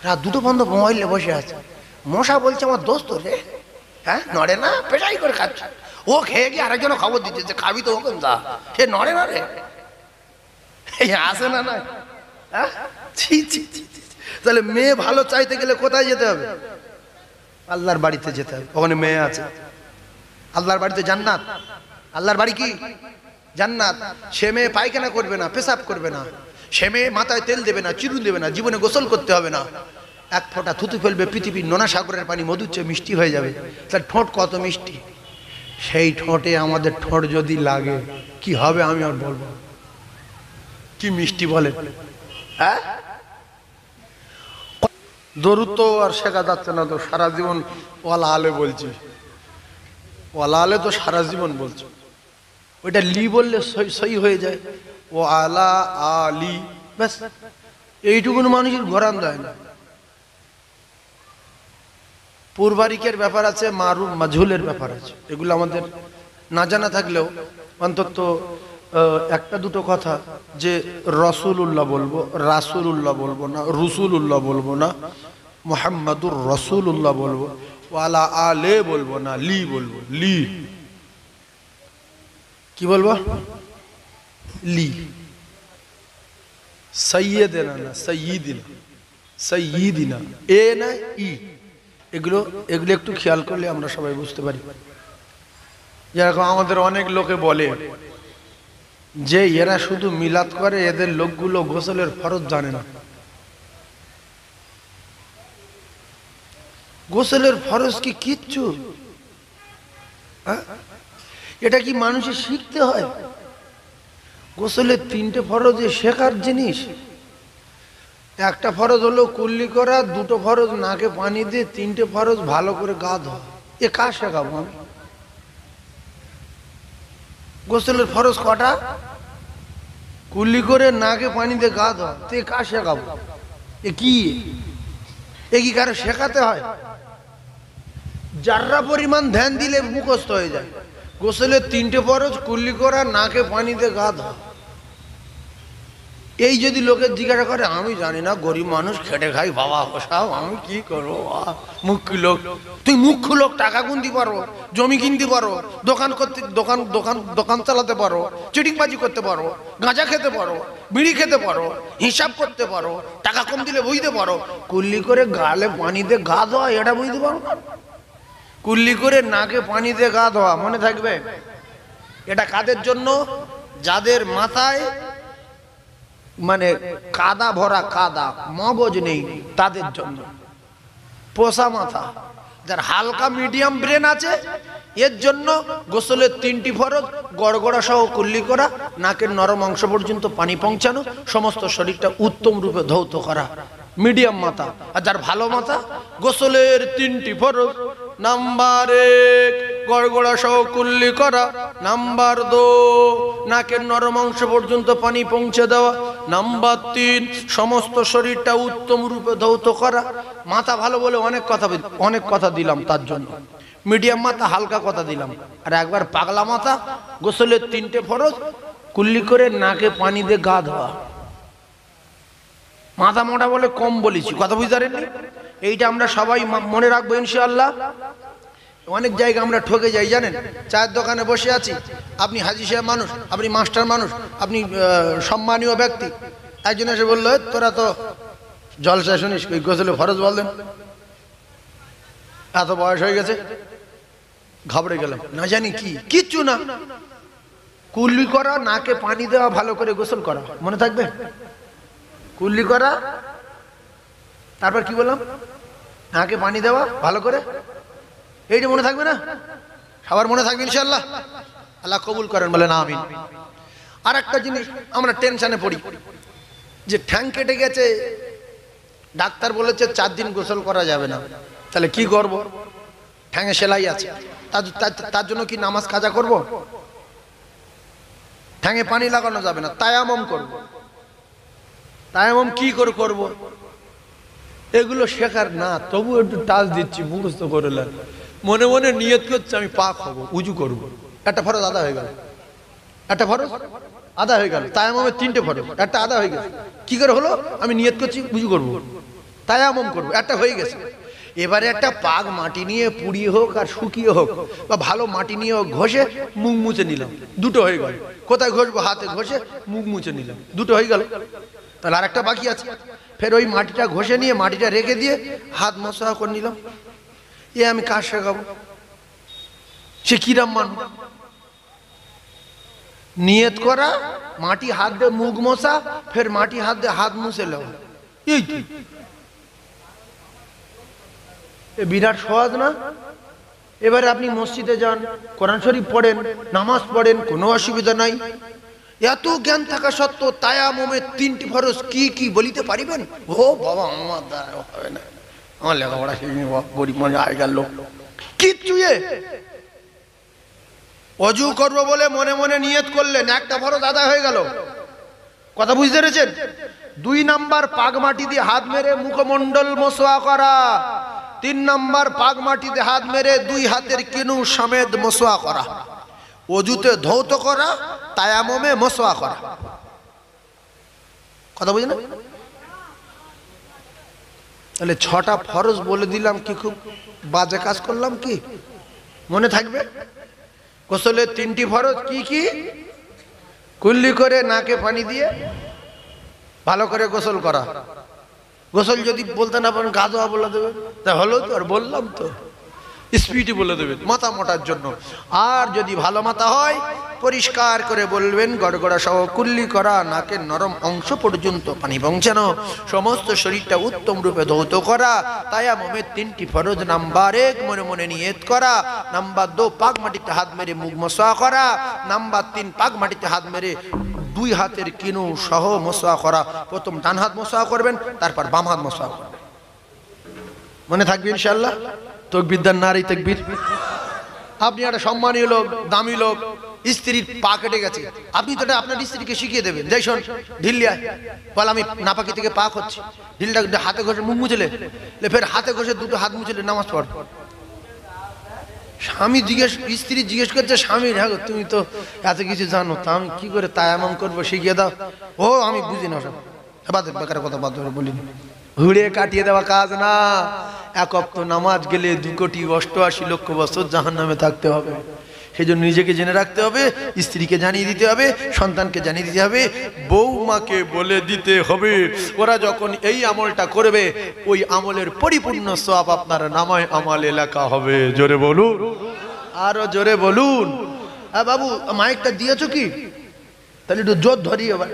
রাত দুটো বন্ধ মোবাইলে বসে আছে। মশা বলছে আমার দোস্ত রে, হ্যাঁ নড়ে না, পেশাই করে খাচ্ছে। ও খেয়ে গিয়ে আরেকজন খবর দিচ্ছে যে খাবি তো ওখান যা, সে নড়ে না রে, আসে না নয়। হ্যাঁ ছি ছি ছি। তাহলে মেয়ে ভালো চাইতে গেলে কোথায় যেতে হবে? আল্লাহর বাড়িতে যেতে হবে, ওখানে মেয়ে আছে। আল্লাহর বাড়িতে জান্নাত। আল্লাহর বাড়ি কি জান্নাত। সে মেয়ে পায়খানা করবে না, পেশাব করবে না, সে মেয়ে মাথায় তেল দেবে না, চিরুন দেবে না, জীবনে গোসল করতে হবে না, এক ফোঁটা থুতু ফেলবে, পৃথিবীর নোনা সাগরের পানি মধুর চেয়ে মিষ্টি হয়ে যাবে। তার ঠোঁট কত মিষ্টি, সেই ঠোঁটে আমাদের ঠোঁট যদি লাগে কি হবে আমি আর বলবো, কি মিষ্টি বলে। হ্যাঁ দরুদ তো আর শেখা যাচ্ছে না, তো সারা জীবন ওয়ালা আলে বলছি, ওয়ালা আলে তো সারা জীবন বলছো, ওইটা লি বললে সই হয়ে যায়, ও আলা আলি, ব্যাস এইটুকুন মানুষের ঘোরান দেয় না। পূর্বারিকের ব্যাপার আছে, মারুফ মাজহুলের ব্যাপার আছে, এগুলো আমাদের না জানা থাকলেও অন্তত একটা দুটো কথা, যে রসুলুল্লাহ বলবো, রাসুলুল্লাহ বলবো না, রসুলুল্লাহ বলবো না, মুহাম্মাদুর রসুলুল্লাহ বলবো, ওয়ালা আলে বলবো না, লি বলবো। লি কি বলবো? লি। সৈয়দেনা না, সৈয়দিনা, সৈয়দিনা, এ না ই। এগুলো এগুলো একটু খেয়াল করলে আমরা সবাই বুঝতে পারি। যেরকম আমাদের অনেক লোকে বলে যে এরা শুধু মিলাদ করে, এদের লোকগুলো গোসলের ফরজ জানে না। গোসলের ফরজ কি কিচ্ছু? এটা কি মানুষের শিখতে হয়? গোসলের তিনটে ফরজ শেখার জিনিস। একটা ফরজ হলো কুল্লি করা, দুটো ফরজ নাকে পানি দিয়ে, তিনটে ফরজ ভালো করে গা ধোয়া। এ কার শেখাবো আমি? গোসলের ফরজ কটা? কুল্লি করে নাকে পানি দিয়ে গা ধোয়া। তো এ কার শেখাবো? এ কি কারো শেখাতে হয়? যার্রা পরিমাণ ধ্যান দিলে মুখস্থ হয়ে যায়। গোসলের তিনটে ফরজ কুল্লি করা, নাকে পানি দিয়ে গা ধোয়া। এই যদি লোকের জিজ্ঞাসা করে, আমি জানি না, গরিব মানুষ, খেটে খাই, বাবা বসাও, আমি কি করবো? মুখ্য লোক। তুই মুখ্য লোক, টাকা গুনতে পারো, জমি কিনতে পারো, দোকান করতে দোকান দোকান দোকান চালাতে পারো, চিটিংবাজি করতে পারো, গাঁজা খেতে পারো, বিড়ি খেতে পারো, হিসাব করতে পারো, টাকা কম দিলে বুঝতে পারো, কুল্লি করে গালে পানি দিয়ে গা ধোয়া এটা বুঝতে পারো না? কুল্লি করে নাকে পানি দিয়ে গা ধোয়া, মনে থাকবে। এটা কাদের জন্য? যাদের মাথায় মানে কাদা ভরা, কাদা মগজ নেই, তাদের জন্য। পোষা মাথা, যার হালকা মিডিয়াম ব্রেন আছে, এর জন্য গোসলের তিনটি ফরজ, গড়গড়া সহ কুল্লি করা, নাকের নরম অংশ পর্যন্ত পানি পৌঁছানো, সমস্ত শরীরটা উত্তম রূপে ধৌত করা, মিডিয়াম মাথা। আর যার ভালো মাথা, গোসলের তিনটি ফরজ, নাম্বার 1 গড়গড়া সহ কুল্লি করা, নাম্বার 2 নাকের নরম অংশ পর্যন্ত পানি পৌঁছে দেওয়া, নাম্বার 3 সমস্ত শরীরটা উত্তম রূপে ধৌত করা। মাথা ভালো বলে অনেক কথা দিলাম, তার জন্য মিডিয়াম মাথা, হালকা কথা দিলাম। আর একবার পাগলা মাথা, গোসলের তিনটে ফরজ, কুল্লি করে নাকে পানি দিয়ে গা ধোয়া। মাথা মোটা বলে কম বলেছি, কথা বুঝতে পারেননি? এইটা আমরা সবাই মনে রাখবো ইনশাআল্লাহ। অনেক জায়গায় আমরা ঠকে যাই জানেন। চায়ের দোকানে বসে আছি, আপনি হাজি সাহেব মানুষ, আপনি মাস্টার মানুষ, আপনি সম্মানীয় ব্যক্তি, একজন এসে বললো, তোরা তো জলসা শুনিস, ওই গোসলে ফরজ বললেন, এত বয়স হয়ে গেছে, ঘাবড়ে গেলাম, না জানি কি, কিচ্ছু না। কুল্লি করা, নাকে পানি দেওয়া, ভালো করে গোসল করা, মনে থাকবে? কুল্লি করা, তারপর কি বললাম? নাকে পানি দেওয়া, ভালো করে। এইটা মনে থাকবে না? সবার মনে থাকবে ইনশাআল্লাহ। আল্লাহ কবুল করেন, বলেন আমিন। আর একটা জিনিস আমরা টেনশনে পড়ি, যে ঠ্যাং কেটে গেছে, ডাক্তার বলেছে 4 দিন গোসল করা যাবে না, তাহলে কি করব? ঠ্যাঙে সেলাই আছে, তার জন্য কি নামাজ কাজা করব? ঠ্যাঙে পানি লাগানো যাবে না, তায়াম্মুম করব। তায়াম্মুম কি করে করব? এগুলো শেখার না, তবু একটু টাচ দিচ্ছি, মুখস্থ করে নেন। মনে মনে নিয়ত করছে আমি পাক হব, উজু করব। একটা ফরজ আদা হয়ে গেল, একটা ফরজ আদা হয়ে গেল। তায়াম্মুমের 3টে ফরজ, একটা আদা হয়ে গেল। কি করে হলো? আমি নিয়ত করছি উজু করব, তায়াম্মুম করবো, একটা হয়ে গেছে। এবারে একটা পাক মাটি নিয়ে পুড়িয়ে হোক আর শুকিয়ে হোক বা ভালো মাটি নিয়ে হোক ঘষে মুখ মুছে নিলাম, দুটো হয়ে গেল। কোথায় ঘষবো? হাতে ঘষে মুখ মুছে নিলাম, দুটো হয়ে গেল। তাহলে আর একটা বাকি আছে, ফের ওই মাটিটা ঘষে নিয়ে মাটিটা রেখে দিয়ে হাত মশা করে নিলাম। এ আমি কাজ শেখাবো, সে কিরাম মান? নিয়ত করা, মাটি হাত দিয়ে মুখ মশা, ফের মাটি হাত দিয়ে হাত মুছে নেওয়া, এই বিরাট সহজ না? এবারে আপনি মসজিদে যান, কোরআন শরীফ পড়েন, নামাজ পড়েন, কোনো অসুবিধা নাই। এত জ্ঞান থাকা সত্ত্বেও তায়াম্মুমের 3টি ফরজ কি কি বলিতে পারিবেন? ও বাবা, আমার দ্বারা হবে না, আমার লেখাপড়া শিখিনি, গরিব মানুষ আগেকার লোক কিচ্ছু। অজু করবো বলে মনে মনে নিয়ত করলেন, একটা ফরজ আদায় হয়ে গেল। কথা বুঝতে পেরেছেন? 2 নাম্বার পাক মাটি দিয়ে হাত মেরে মুখমণ্ডল মোছওয়া করা। 3 নাম্বার পাক মাটিতে হাত মেরে 2 হাতের কিনু সমেত মোছওয়া করা। অজুতে ধৌত করা, তায়াম্মুমে মোছওয়া করা। কথা বুঝলেন? তাহলে 6টা ফরজ বলে দিলাম, কি খুব বাজে কাজ করলাম কি? মনে থাকবে? গোসলের 3টি ফরজ কি কি? কুল্লি করে নাকে পানি দিয়ে ভালো করে গোসল করা। গোসল যদি বলতে না পারেন গা ধোয়া বলে দেবে, তা হলো তো, আর বললাম তো, স্পিডে বলে দেবেন মাথা মোটার জন্য। আর যদি ভালো মাথা হয় পরিষ্কার করে বলবেন গড়গড়া সহ কুল্লি করা, নাকের নরম অংশ পর্যন্ত পানি পৌঁছানো, সমস্ত শরীরটা উত্তম রূপে ধৌত করা। তায়াম্মুমের 3টি ফরজ, নাম্বার 1 মনে মনে নিয়ত করা, নাম্বার 2 পাক মাটিতে হাত মেরে মুখ মোছা করা, নাম্বার 3 পাক মাটিতে হাত মেরে 2 হাতের কিনু সহ মোছা করা। প্রথম ডান হাত মোছা করবেন, তারপর বাম হাত মোছা করবেন। মনে থাকবে ইনশাআল্লাহ? তাকবীর দেন, নারী তাকবীর। আপনি একটা সম্মানীয় লোক, দামি লোক, স্ত্রীর পা কেটে গেছে, আপনি তো আপনার স্ত্রীকে শিখিয়ে দেবেন, যাই শোন ঢিলিয়া বল, আমি নাপাকি থেকে পা করছি, ঢিলটা হাতে ঘষে মুখ মুছলে, ফের হাতে ঘষে 2টো হাত মুছলে নামাজ পড়। স্বামী স্ত্রী জিজ্ঞেস করছে, স্বামী হ্যাঁ তুমি তো এত কিছু জানো, তা আমি কি করে তায়াম্মুম করবো শিখিয়ে দাও। ও আমি বুঝি না, সব বেকার কথা বাদ বলিনি। হুড়ে কাটিয়ে দেওয়া কাজ না। 1 ওয়াক্ত নামাজ গেলে 2,88,00,000 বছর জাহান্নামে থাকতে হবে। সেই জন্য নিজেকে জেনে রাখতে হবে, স্ত্রীকে জানিয়ে দিতে হবে, সন্তানকে জানিয়ে দিতে হবে, বৌমাকে বলে দিতে হবে। ওরা যখন এই আমলটা করবে, ওই আমলের পরিপূর্ণ সওয়াব আপনার নামায় আমলে লেখা হবে। জোরে বলুন, আরো জোরে বলুন। বাবু মাইকটা দিয়েছো কি? তাহলে একটু জোর ধরি। এবার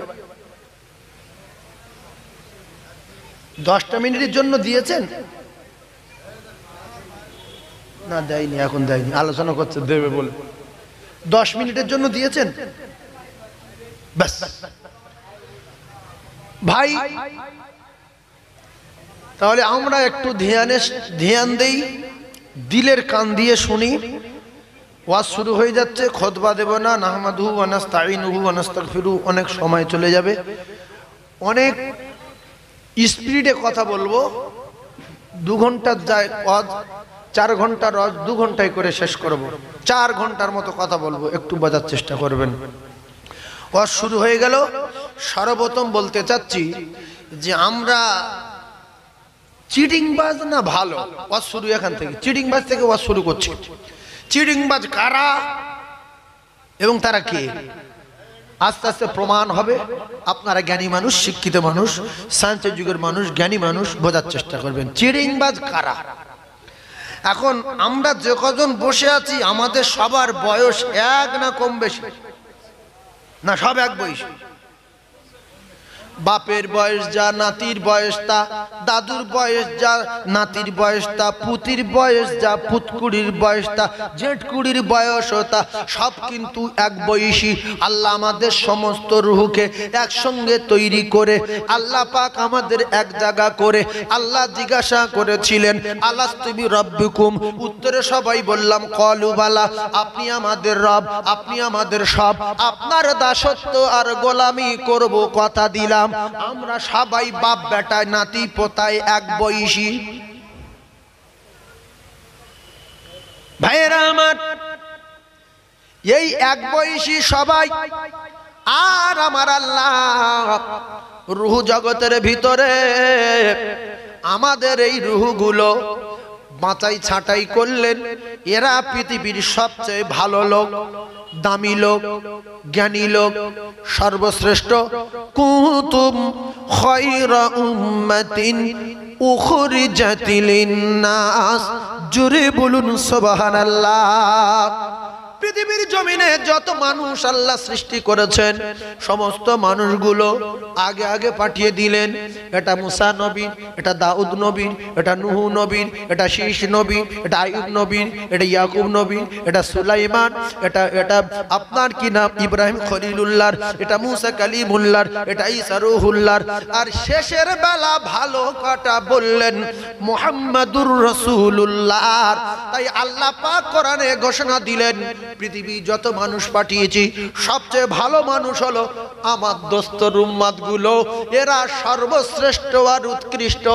10টা মিনিটের জন্য দিয়েছেন না? দেয়নি, এখন দেয়নি, আলোচনা করছে দেবে বলে। 10 মিনিটের জন্য দিয়েছেন ব্যাস। ভাই তাহলে আমরা একটু ধ্যান দেই, দিলের কান দিয়ে শুনি। ওয়াজ শুরু হয়ে যাচ্ছে, খুতবা দেব না। নাহমাদুহু ওয়া নাস্তাঈনুহু ওয়া নাস্তাগফিরু, অনেক সময় চলে যাবে, অনেক স্পিডে কথা বলবো। 2 ঘন্টার যায় ওয়াজ, 4 ঘন্টার ওয়াজ 2 ঘন্টায় করে শেষ করব। 4 ঘন্টার মতো কথা বলবো, একটু বোঝার চেষ্টা করবেন। ওয়াজ শুরু হয়ে গেল। সর্বপ্রথম বলতে চাচ্ছি যে আমরা চিটিংবাজ না ভালো? ওয়াজ শুরু এখান থেকে, চিটিংবাজ থেকে ওয়াজ শুরু করছি। চিটিংবাজ কারা এবং তারা কে? আস্তে আস্তে প্রমাণ হবে। আপনারা জ্ঞানী মানুষ, শিক্ষিত মানুষ, সায়েন্সের যুগের মানুষ, জ্ঞানী মানুষ, বোঝার চেষ্টা করবেন চিটিংবাজ কারা। এখন আমরা যে কজন বসে আছি, আমাদের সবার বয়স এক না কম বেশি? না, সব এক বয়স। বাপের বয়স যা, নাতির বয়স তা, দাদুর বয়স যা, নাতির বয়স তা, পুতির বয়স যা, পুতকুড়ির বয়স তা, জেঠকুড়ির বয়স তা, সব কিন্তু এক বয়সী। আল্লাহ আমাদের সমস্ত রুহকে একসঙ্গে তৈরি করে, আল্লাহ পাক আমাদের এক জায়গা করে। আল্লাহ জিজ্ঞাসা করেছিলেন, আলাস্তু বিরাব্বিকুম? উত্তরে সবাই বললাম ক্বালু বালা, আপনি আমাদের রব, আপনি আমাদের সব, আপনার দাসত্ব আর গোলামি করব, কথা দিলাম। আমরা সবাই বাপ বেটায়, নাতি পোতায় এক বয়সী। ভাইয়েরা আমার, এই এক বয়সী সবাই। আর আমার আল্লাহ রূহ জগতের ভিতরে আমাদের এই রূহগুলো বাঁচাই ছাঁটাই করলেন, এরা পৃথিবীর সবচেয়ে ভালো লোক, দামি লোক, জ্ঞানী লোক, সর্বশ্রেষ্ঠ। কুনতুম খায়রা উম্মাতিন উখরিজাত লিন-নাস, জোরে বলুন সুবহানাল্লাহ। পৃথিবীর জমিনে যত মানুষ আল্লাহ সৃষ্টি করেছেন সমস্ত মানুষগুলো আগে আগে পাঠিয়ে দিলেন। এটা মুসা নবী, এটা দাউদ নবী, এটা নূহ নবী, এটা শীষ নবী, এটা আইয়ুব নবী, এটা ইয়াকুব নবী, এটা সুলাইমান, এটা আপনার কি নাম ইব্রাহিম খলিলুল্লাহর, এটা মুসা কালিমুল্লাহর, এটা ঈসা রূহুল্লাহর। আর শেষের বেলা ভালো কথা বললেন মুহাম্মাদুর রাসূলুল্লাহ। তাই আল্লাহ পাক কোরআনে ঘোষণা দিলেন পৃথিবী যত মানুষ পাঠিয়েছি সবচেয়ে ভালো মানুষ হলো আমার দোস্তর উম্মত গুলো, এরা সর্বশ্রেষ্ঠ আর উৎকৃষ্ট।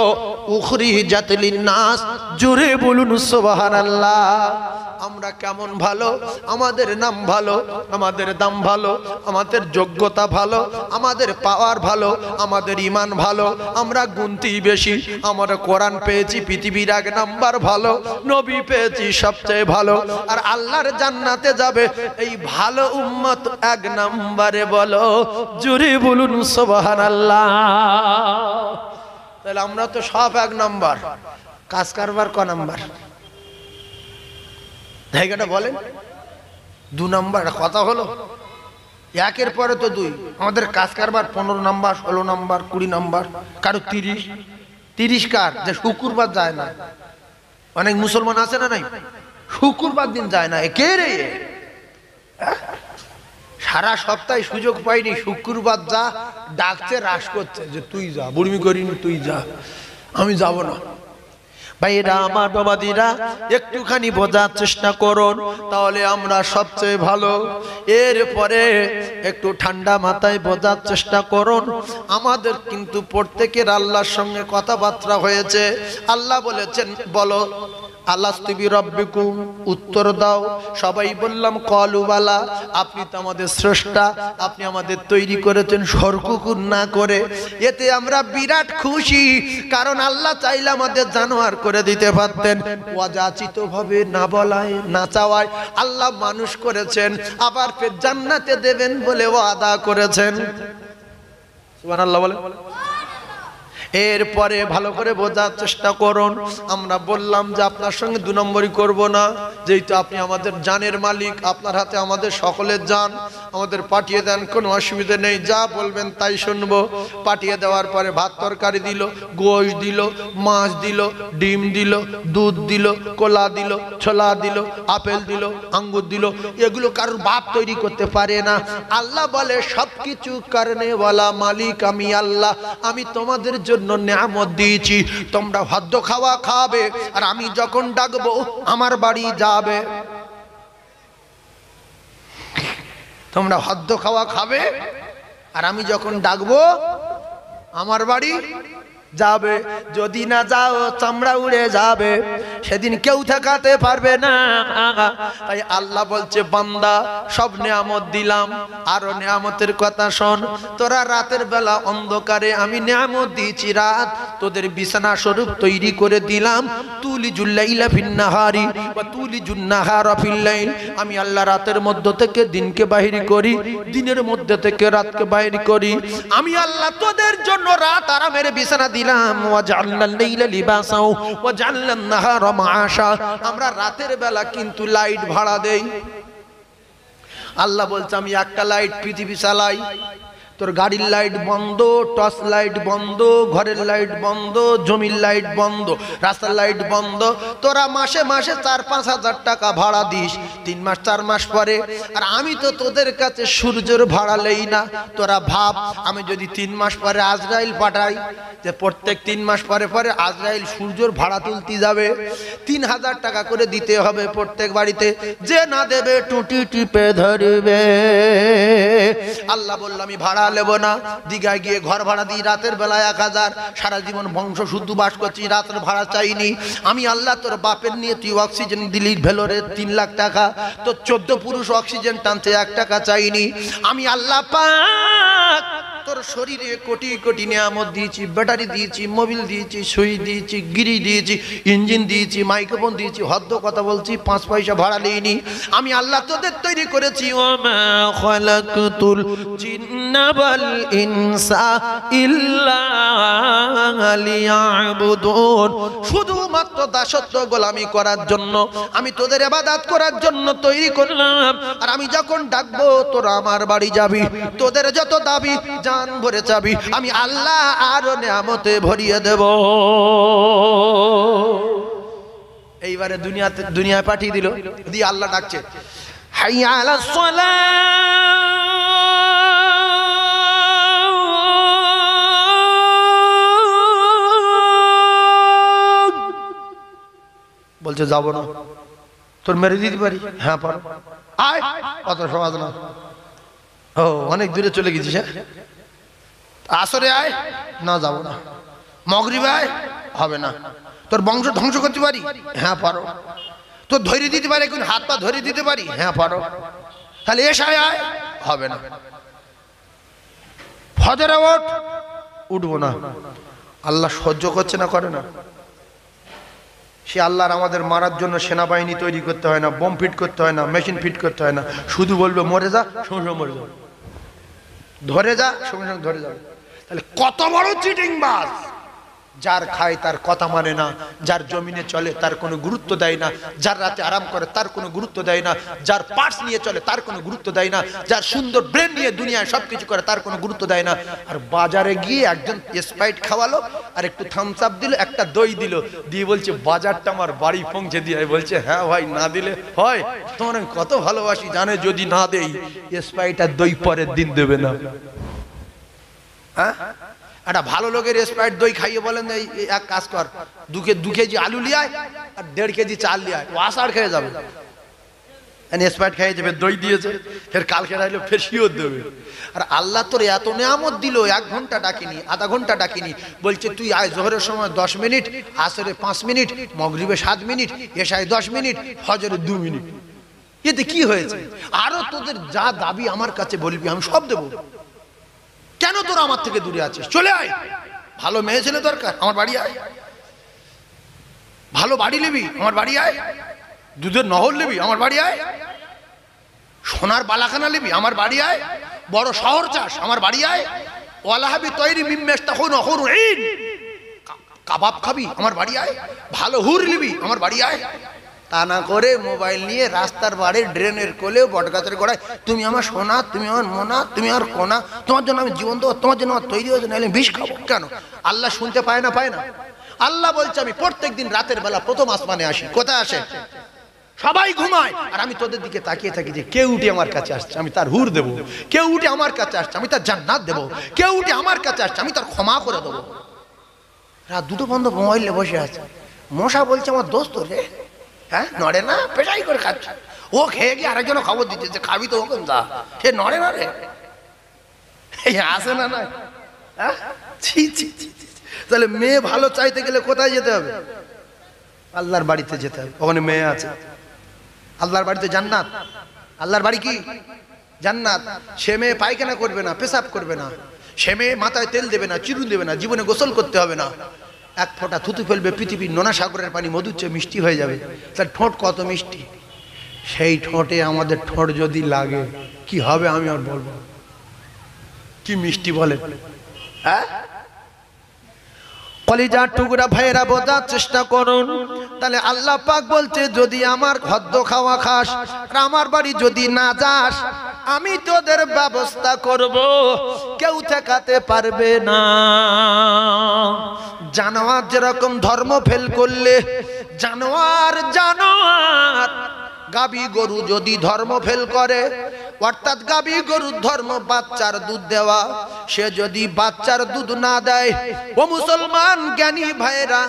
উখরিজাত লিন-নাস, জোরে বলুন সুবহানাল্লাহ। আমরা কেমন ভালো, আমাদের নাম ভালো, আমাদের দাম ভালো, আমাদের যোগ্যতা ভালো, আমাদের পাওয়ার ভালো, আমাদের ঈমান ভালো, আমরা গুনতি বেশি। আমরা কোরআন পেয়েছি পৃথিবীর 1 নাম্বার ভালো, নবী পেয়েছি সবচেয়ে ভালো, আর আল্লাহর জান্নাতে যাবে এই ভালো উম্মত 1 নাম্বারে। বলো জোরে বলুন সুবহানাল্লাহ। তাহলে আমরা তো সব 1 নাম্বার, কাজ কারবার ক নাম্বার? জায়গাটা বলেন। 2 নাম্বার কথা হলো, 1-এর পরে তো 2। আমাদের কাজ কারবার 15 নাম্বার, 16 নাম্বার, 20 নাম্বার, কারো 30 কার যে শুক্রবার যায় না। অনেক মুসলমান আছে না নাই, শুক্রবার দিন যায় না। কে রে? সারা সপ্তাহে সুযোগ পাইনি, শুক্রবার যা, ডাকছে, রাস করছে যে তুই যা, বুড়মি করিনি তুই যা, আমি যাব না। ভাইরা আমার, বাবাদিরা, একটুখানি বোঝার চেষ্টা করুন, তাহলে আমরা সবচেয়ে ভালো। এরপরে একটু ঠান্ডা মাথায় বোঝার চেষ্টা করুন। আমাদের কিন্তু প্রত্যেকের আল্লাহর সঙ্গে কথাবার্তা হয়েছে। আল্লাহ বলেছেন বলো আলাস্তু বিরাব্বিকুম, উত্তর দাও। সবাই বললাম ক্বালু বালা, আপনি তো আমাদের স্রষ্টা, আপনি আমাদের তৈরি করেছেন সরকুকুর না করে। এতে আমরা বিরাট খুশি, কারণ আল্লাহ চাইলে আমাদের জানোয়ার করে দিতে পারতেন। অযাচিতভাবে না বলায় না চাওয়ায় আল্লাহ মানুষ করেছেন, আবার ফের জান্নাতে দেবেন বলে ওয়াদা করেছেন। সুবহানাল্লাহ বলে। এরপরে ভালো করে বোঝার চেষ্টা করুন। আমরা বললাম যে আপনার সঙ্গে 2 নম্বরই করব না, যেহেতু আপনি আমাদের জানের মালিক, আপনার হাতে আমাদের সকলের জান। আমাদের পাঠিয়ে দেন, কোনো অসুবিধা নেই, যা বলবেন তাই শুনবো। পাঠিয়ে দেওয়ার পরে ভাত তরকারি দিল, গোশ দিল, মাছ দিল, ডিম দিল, দুধ দিল, কলা দিল, ছোলা দিল, আপেল দিল, আঙ্গুর দিল। এগুলো কারোর বাপ তৈরি করতে পারে না। আল্লাহ বলে সবকিছু কারণেওয়ালা মালিক আমি আল্লাহ। আমি তোমাদের জন্য নিয়ামত দিয়েছি, তোমরা ভাদ্য খাওয়া খাবে, আর আমি যখন ডাকবো আমার বাড়ি যাবে। তোমরা ভাদ্য খাওয়া খাবে, আর আমি যখন ডাকবো আমার বাড়ি যাবে। যদি না যাও চামড়া উড়ে যাবে, সেদিন কেউ ঠেকাতে পারবে না। তাই আল্লাহ বলছে বান্দা সব নিয়ামত দিলাম, আরো নিয়ামতের কথা শোন। তোরা রাতের বেলা অন্ধকারে আমি নিয়ামত দিয়েছি, রাত তোদের বিছানা স্বরূপ তৈরি করে দিলাম। তুলিজুল লাইলা ফিন নাহারি ওয়া তুলিজুন নাহারা ফিল লাইল। আমি আল্লাহ রাতের মধ্য থেকে দিনকে বাহির করি, দিনের মধ্যে থেকে রাতকে বাহির করি। আমি আল্লাহ তোদের জন্য রাত আরামের বিছানা দিলাম। ওয়া জাআলনাল লাইলা লিবাসা ওয়া জাআলনান নাহারা মাআশা। আমরা রাতের বেলা কিন্তু লাইট ভাড়া দেই। আল্লাহ বলছে আমি একটা লাইট পৃথিবী চালাই, তোর গাড়ির লাইট বন্ধ, টর্চ লাইট বন্ধ, ঘরের লাইট বন্ধ, জমির লাইট বন্ধ, রাস্তার লাইট বন্ধ। তোরা মাসে মাসে 4-5 হাজার টাকা ভাড়া দিস, 3 মাস 4 মাস পরে। আর আমি তো তোদের কাছে সূর্যের ভাড়া লই না। তোরা ভাব, আমি যদি 3 মাস পরে আজরাইল পাঠাই, যে প্রত্যেক 3 মাস পরে পরে আজরাইল সূর্যের ভাড়া তুলতে যাবে, 3000 টাকা করে দিতে হবে প্রত্যেক বাড়িতে। যে না দেবে টুটি টিপে ধরবে। আল্লাহ বলল আমি ভাড়া নেব না। দীঘায় গিয়ে ঘর ভাড়া দিই রাতের বেলায় 1000, সারা জীবন বংশ শুদ্ধ বাস করছি, রাতের ভাড়া চাইনি। আমি আল্লাহ তোর বাপের নিয়ে তুই অক্সিজেন দিলি ভেলোরে 3 লাখ টাকা, তোর 14 পুরুষ অক্সিজেন টানতে 1 টাকা চাইনি। আমি আল্লাহ পাক তোর শরীরে কোটি কোটি নিয়ামত দিয়েছি, ব্যাটারি দিয়েছি, মোবিল দিয়েছি, সুই দিয়েছি, গিরি দিয়েছি, ইঞ্জিন দিয়েছি, মাইক্রোফোন দিয়েছি, হদ্দ কথা বলছি, 5 পয়সা ভাড়া নিইনি। আমি আল্লাহ তোদের তৈরি করেছি। ওমা খালাকতুল জিন্না ওয়াল ইনসা ইল্লা লিয়াবুদুন, শুধুমাত্র দাসত্ব গোলামি করার জন্য, আমি তোদের ইবাদত করার জন্য তৈরি করলাম। আর আমি যখন ডাকবো তোরা আমার বাড়ি যাবি, তোদের যত দাবি জান ভরে যাবি, আমি আল্লাহ আরো নিয়ামতে ভরিয়ে দেব। এইবারে দুনিয়ায় পাঠিয়ে দিল, দিয়ে আল্লাহ ডাকছে হাইয়া আলাস সালাহ, বলছে যাবো না। তোর মেরে দিতে পারি? হ্যাঁ পারো, আয়। অত সমাজ না, ও অনেক দূরে চলে গেছিস। হ্যাঁ, আসরে আয়, না যাবো না। মগরিবে আয়, হবে না। তোর বংশ ধ্বংস করতে পারি? হ্যাঁ পারো। তোর ধরে দিতে পারি, এখন হাত পা ধরে দিতে পারি? হ্যাঁ পারো। তাহলে এসায় আয়, হবে না। ফজরে ওঠ, উঠবো না। আল্লাহ সহ্য করছে না, করে না? সে আল্লাহর আমাদের মারার জন্য সেনাবাহিনী তৈরি করতে হয় না, বোম ফিট করতে হয় না, মেশিন ফিট করতে হয় না, শুধু বলবে মরে যা, সঙ্গে সঙ্গে মরে যাবে, ধরে যা, সঙ্গে সঙ্গে ধরে যাবে। তাহলে কত বড় চিটিংবাজ! যার খায় তার কথা মানে না, যার জমিনে চলে তার কোনো গুরুত্ব দেয় না, যার রাতে আরাম করে তার কোনো গুরুত্ব দেয় না, যার পার্টস নিয়ে চলে তার কোনো গুরুত্ব দেয় না, যার সুন্দর ব্রেন নিয়ে দুনিয়ায় সবকিছু করে তার কোনো গুরুত্ব দেয় না। আর বাজারে গিয়ে একজন স্প্রাইট খাওয়ালো, আর একটু থামস আপ দিল, একটা দই দিল, দিয়ে বলছে বাজারটা আমার বাড়ি পৌঁছে দিয়ে। বলছে হ্যাঁ ভাই, না দিলে হয়? তোমার আমি কত ভালোবাসি, জানে যদি না দেই স্প্রাইট আর দই পরের দিন দেবে না। হ্যাঁ, একটা ভালো লোকের স্প্রাইট দই খাইয়ে বলেন এক কাজ কর, 2 কেজি আলু লিয়ে আয় আর 1.5 কেজি চাল লিয়ে আয়, ও আষাঢ় খেয়ে যাবে। স্প্রাইট খেয়ে যাবে, দই দিয়েছে, ফের কালকে রাইলো ফের শিওর দেবে। আর আল্লাহ তোর এত নিয়ামত দিল, 1 ঘন্টা ডাকিনি, আধা ঘন্টা ডাকিনি, বলছে তুই আয় জোহরের সময় 10 মিনিট, আসরে 5 মিনিট, মগরিবে 7 মিনিট, এশায় 10 মিনিট, ফজরে 2 মিনিট। এতে কি হয়েছে? আরো তোদের যা দাবি আমার কাছে বলবি, আমি সব দেবো। কেন তোরা আমার থেকে দূরে আছিস? চলে আয়। ভালো মেয়ে ছেলে দরকার, আমার বাড়ি আয়। ভালো বাড়ি নিবি, আমার বাড়ি আয়। দুধের নহর নিবি, আমার বাড়ি আয়। সোনার বালাখানা নিবি, আমার বাড়ি আয়। বড় শহর চাস, আমার বাড়ি আয়। ওয়ালাহাবি তৈরি মিম্মেস্তাহুন হুরইন, কাবাব খাবি, আমার বাড়ি আয়। ভালো হুর নিবি, আমার বাড়ি আয়। তা না করে মোবাইল নিয়ে রাস্তার বাড়ি, ড্রেনের কোলে, বটগাছের গোড়ায়, তুমি আমার সোনা, তুমি আমার মোনা, তুমি আমার কোনা, তোমার জন্য আমি জীবন দেবো, তোমার জন্য আমার তৈরি হয়েছে, নাহলে বিষ খাবো। কেন? আল্লাহ শুনতে পায় না? পায় না। আল্লাহ বলছে আমি প্রত্যেক দিন রাতের বেলা প্রথম আসমানে আসি। কোথায় আসে? সবাই ঘুমায়, আর আমি তোদের দিকে তাকিয়ে থাকি যে কেউ উঠে আমার কাছে আসছে, আমি তার হুর দেবো। কেউ উঠে আমার কাছে আসছে, আমি তার জান্নাত দেবো। কেউ উঠে আমার কাছে আসছে, আমি তার ক্ষমা করে দেবো। রাত 2টো বন্ধ মোবাইলে বসে আছে। মশা বলছে আমার দোস্ত রে, হ্যাঁ নড়ে না, পেশাই করে খাচ্ছে। ও খেয়ে গিয়ে আরেকজন খবর দিচ্ছে যে খাবি তো ওখান যা, সে নড়ে না রে, আসে না। না, হ্যাঁ, ছি ছি ছি। তাহলে মেয়ে ভালো চাইতে গেলে কোথায় যেতে হবে? আল্লাহর বাড়িতে যেতে হবে, ওখানে মেয়ে আছে। আল্লাহর বাড়িতে জান্নাত। আল্লাহর বাড়ি কি? জান্নাত। সে মেয়ে পায়খানা করবে না, পেশাব করবে না, সে মেয়ে মাথায় তেল দেবে না, চিরুন দেবে না, জীবনে গোসল করতে হবে না, 1 ফোঁটা থুতু ফেলবে, পৃথিবীর নোনা সাগরের পানি মধুর চেয়ে মিষ্টি হয়ে যাবে। তার ঠোঁট কত মিষ্টি, সেই ঠোঁটে আমাদের ঠোঁট যদি লাগে কি হবে আমি আর বলবো? কি মিষ্টি বলে, হ্যাঁ? কলিজার টুকরা ভাইয়েরা বোঝার চেষ্টা করুন। তাহলে আল্লাহ পাক বলছে যদি আমার খাদ্য খাওয়া খাস, আমার বাড়ি যদি না যাস, আমি তোদের ব্যবস্থা করব, কেউ ঠেকাতে পারবে না। জানোয়ার যেরকম ধর্ম ফেল করলে, জানোয়ার গাবি গরু যদি ধর্ম ফেল করে, অর্থাৎ গাবি গরুর ধর্ম বাচ্চার দুধ দেওয়া, সে যদি বাচ্চার দুধ না দেয়, ও মুসলমান জ্ঞানী ভাইরা,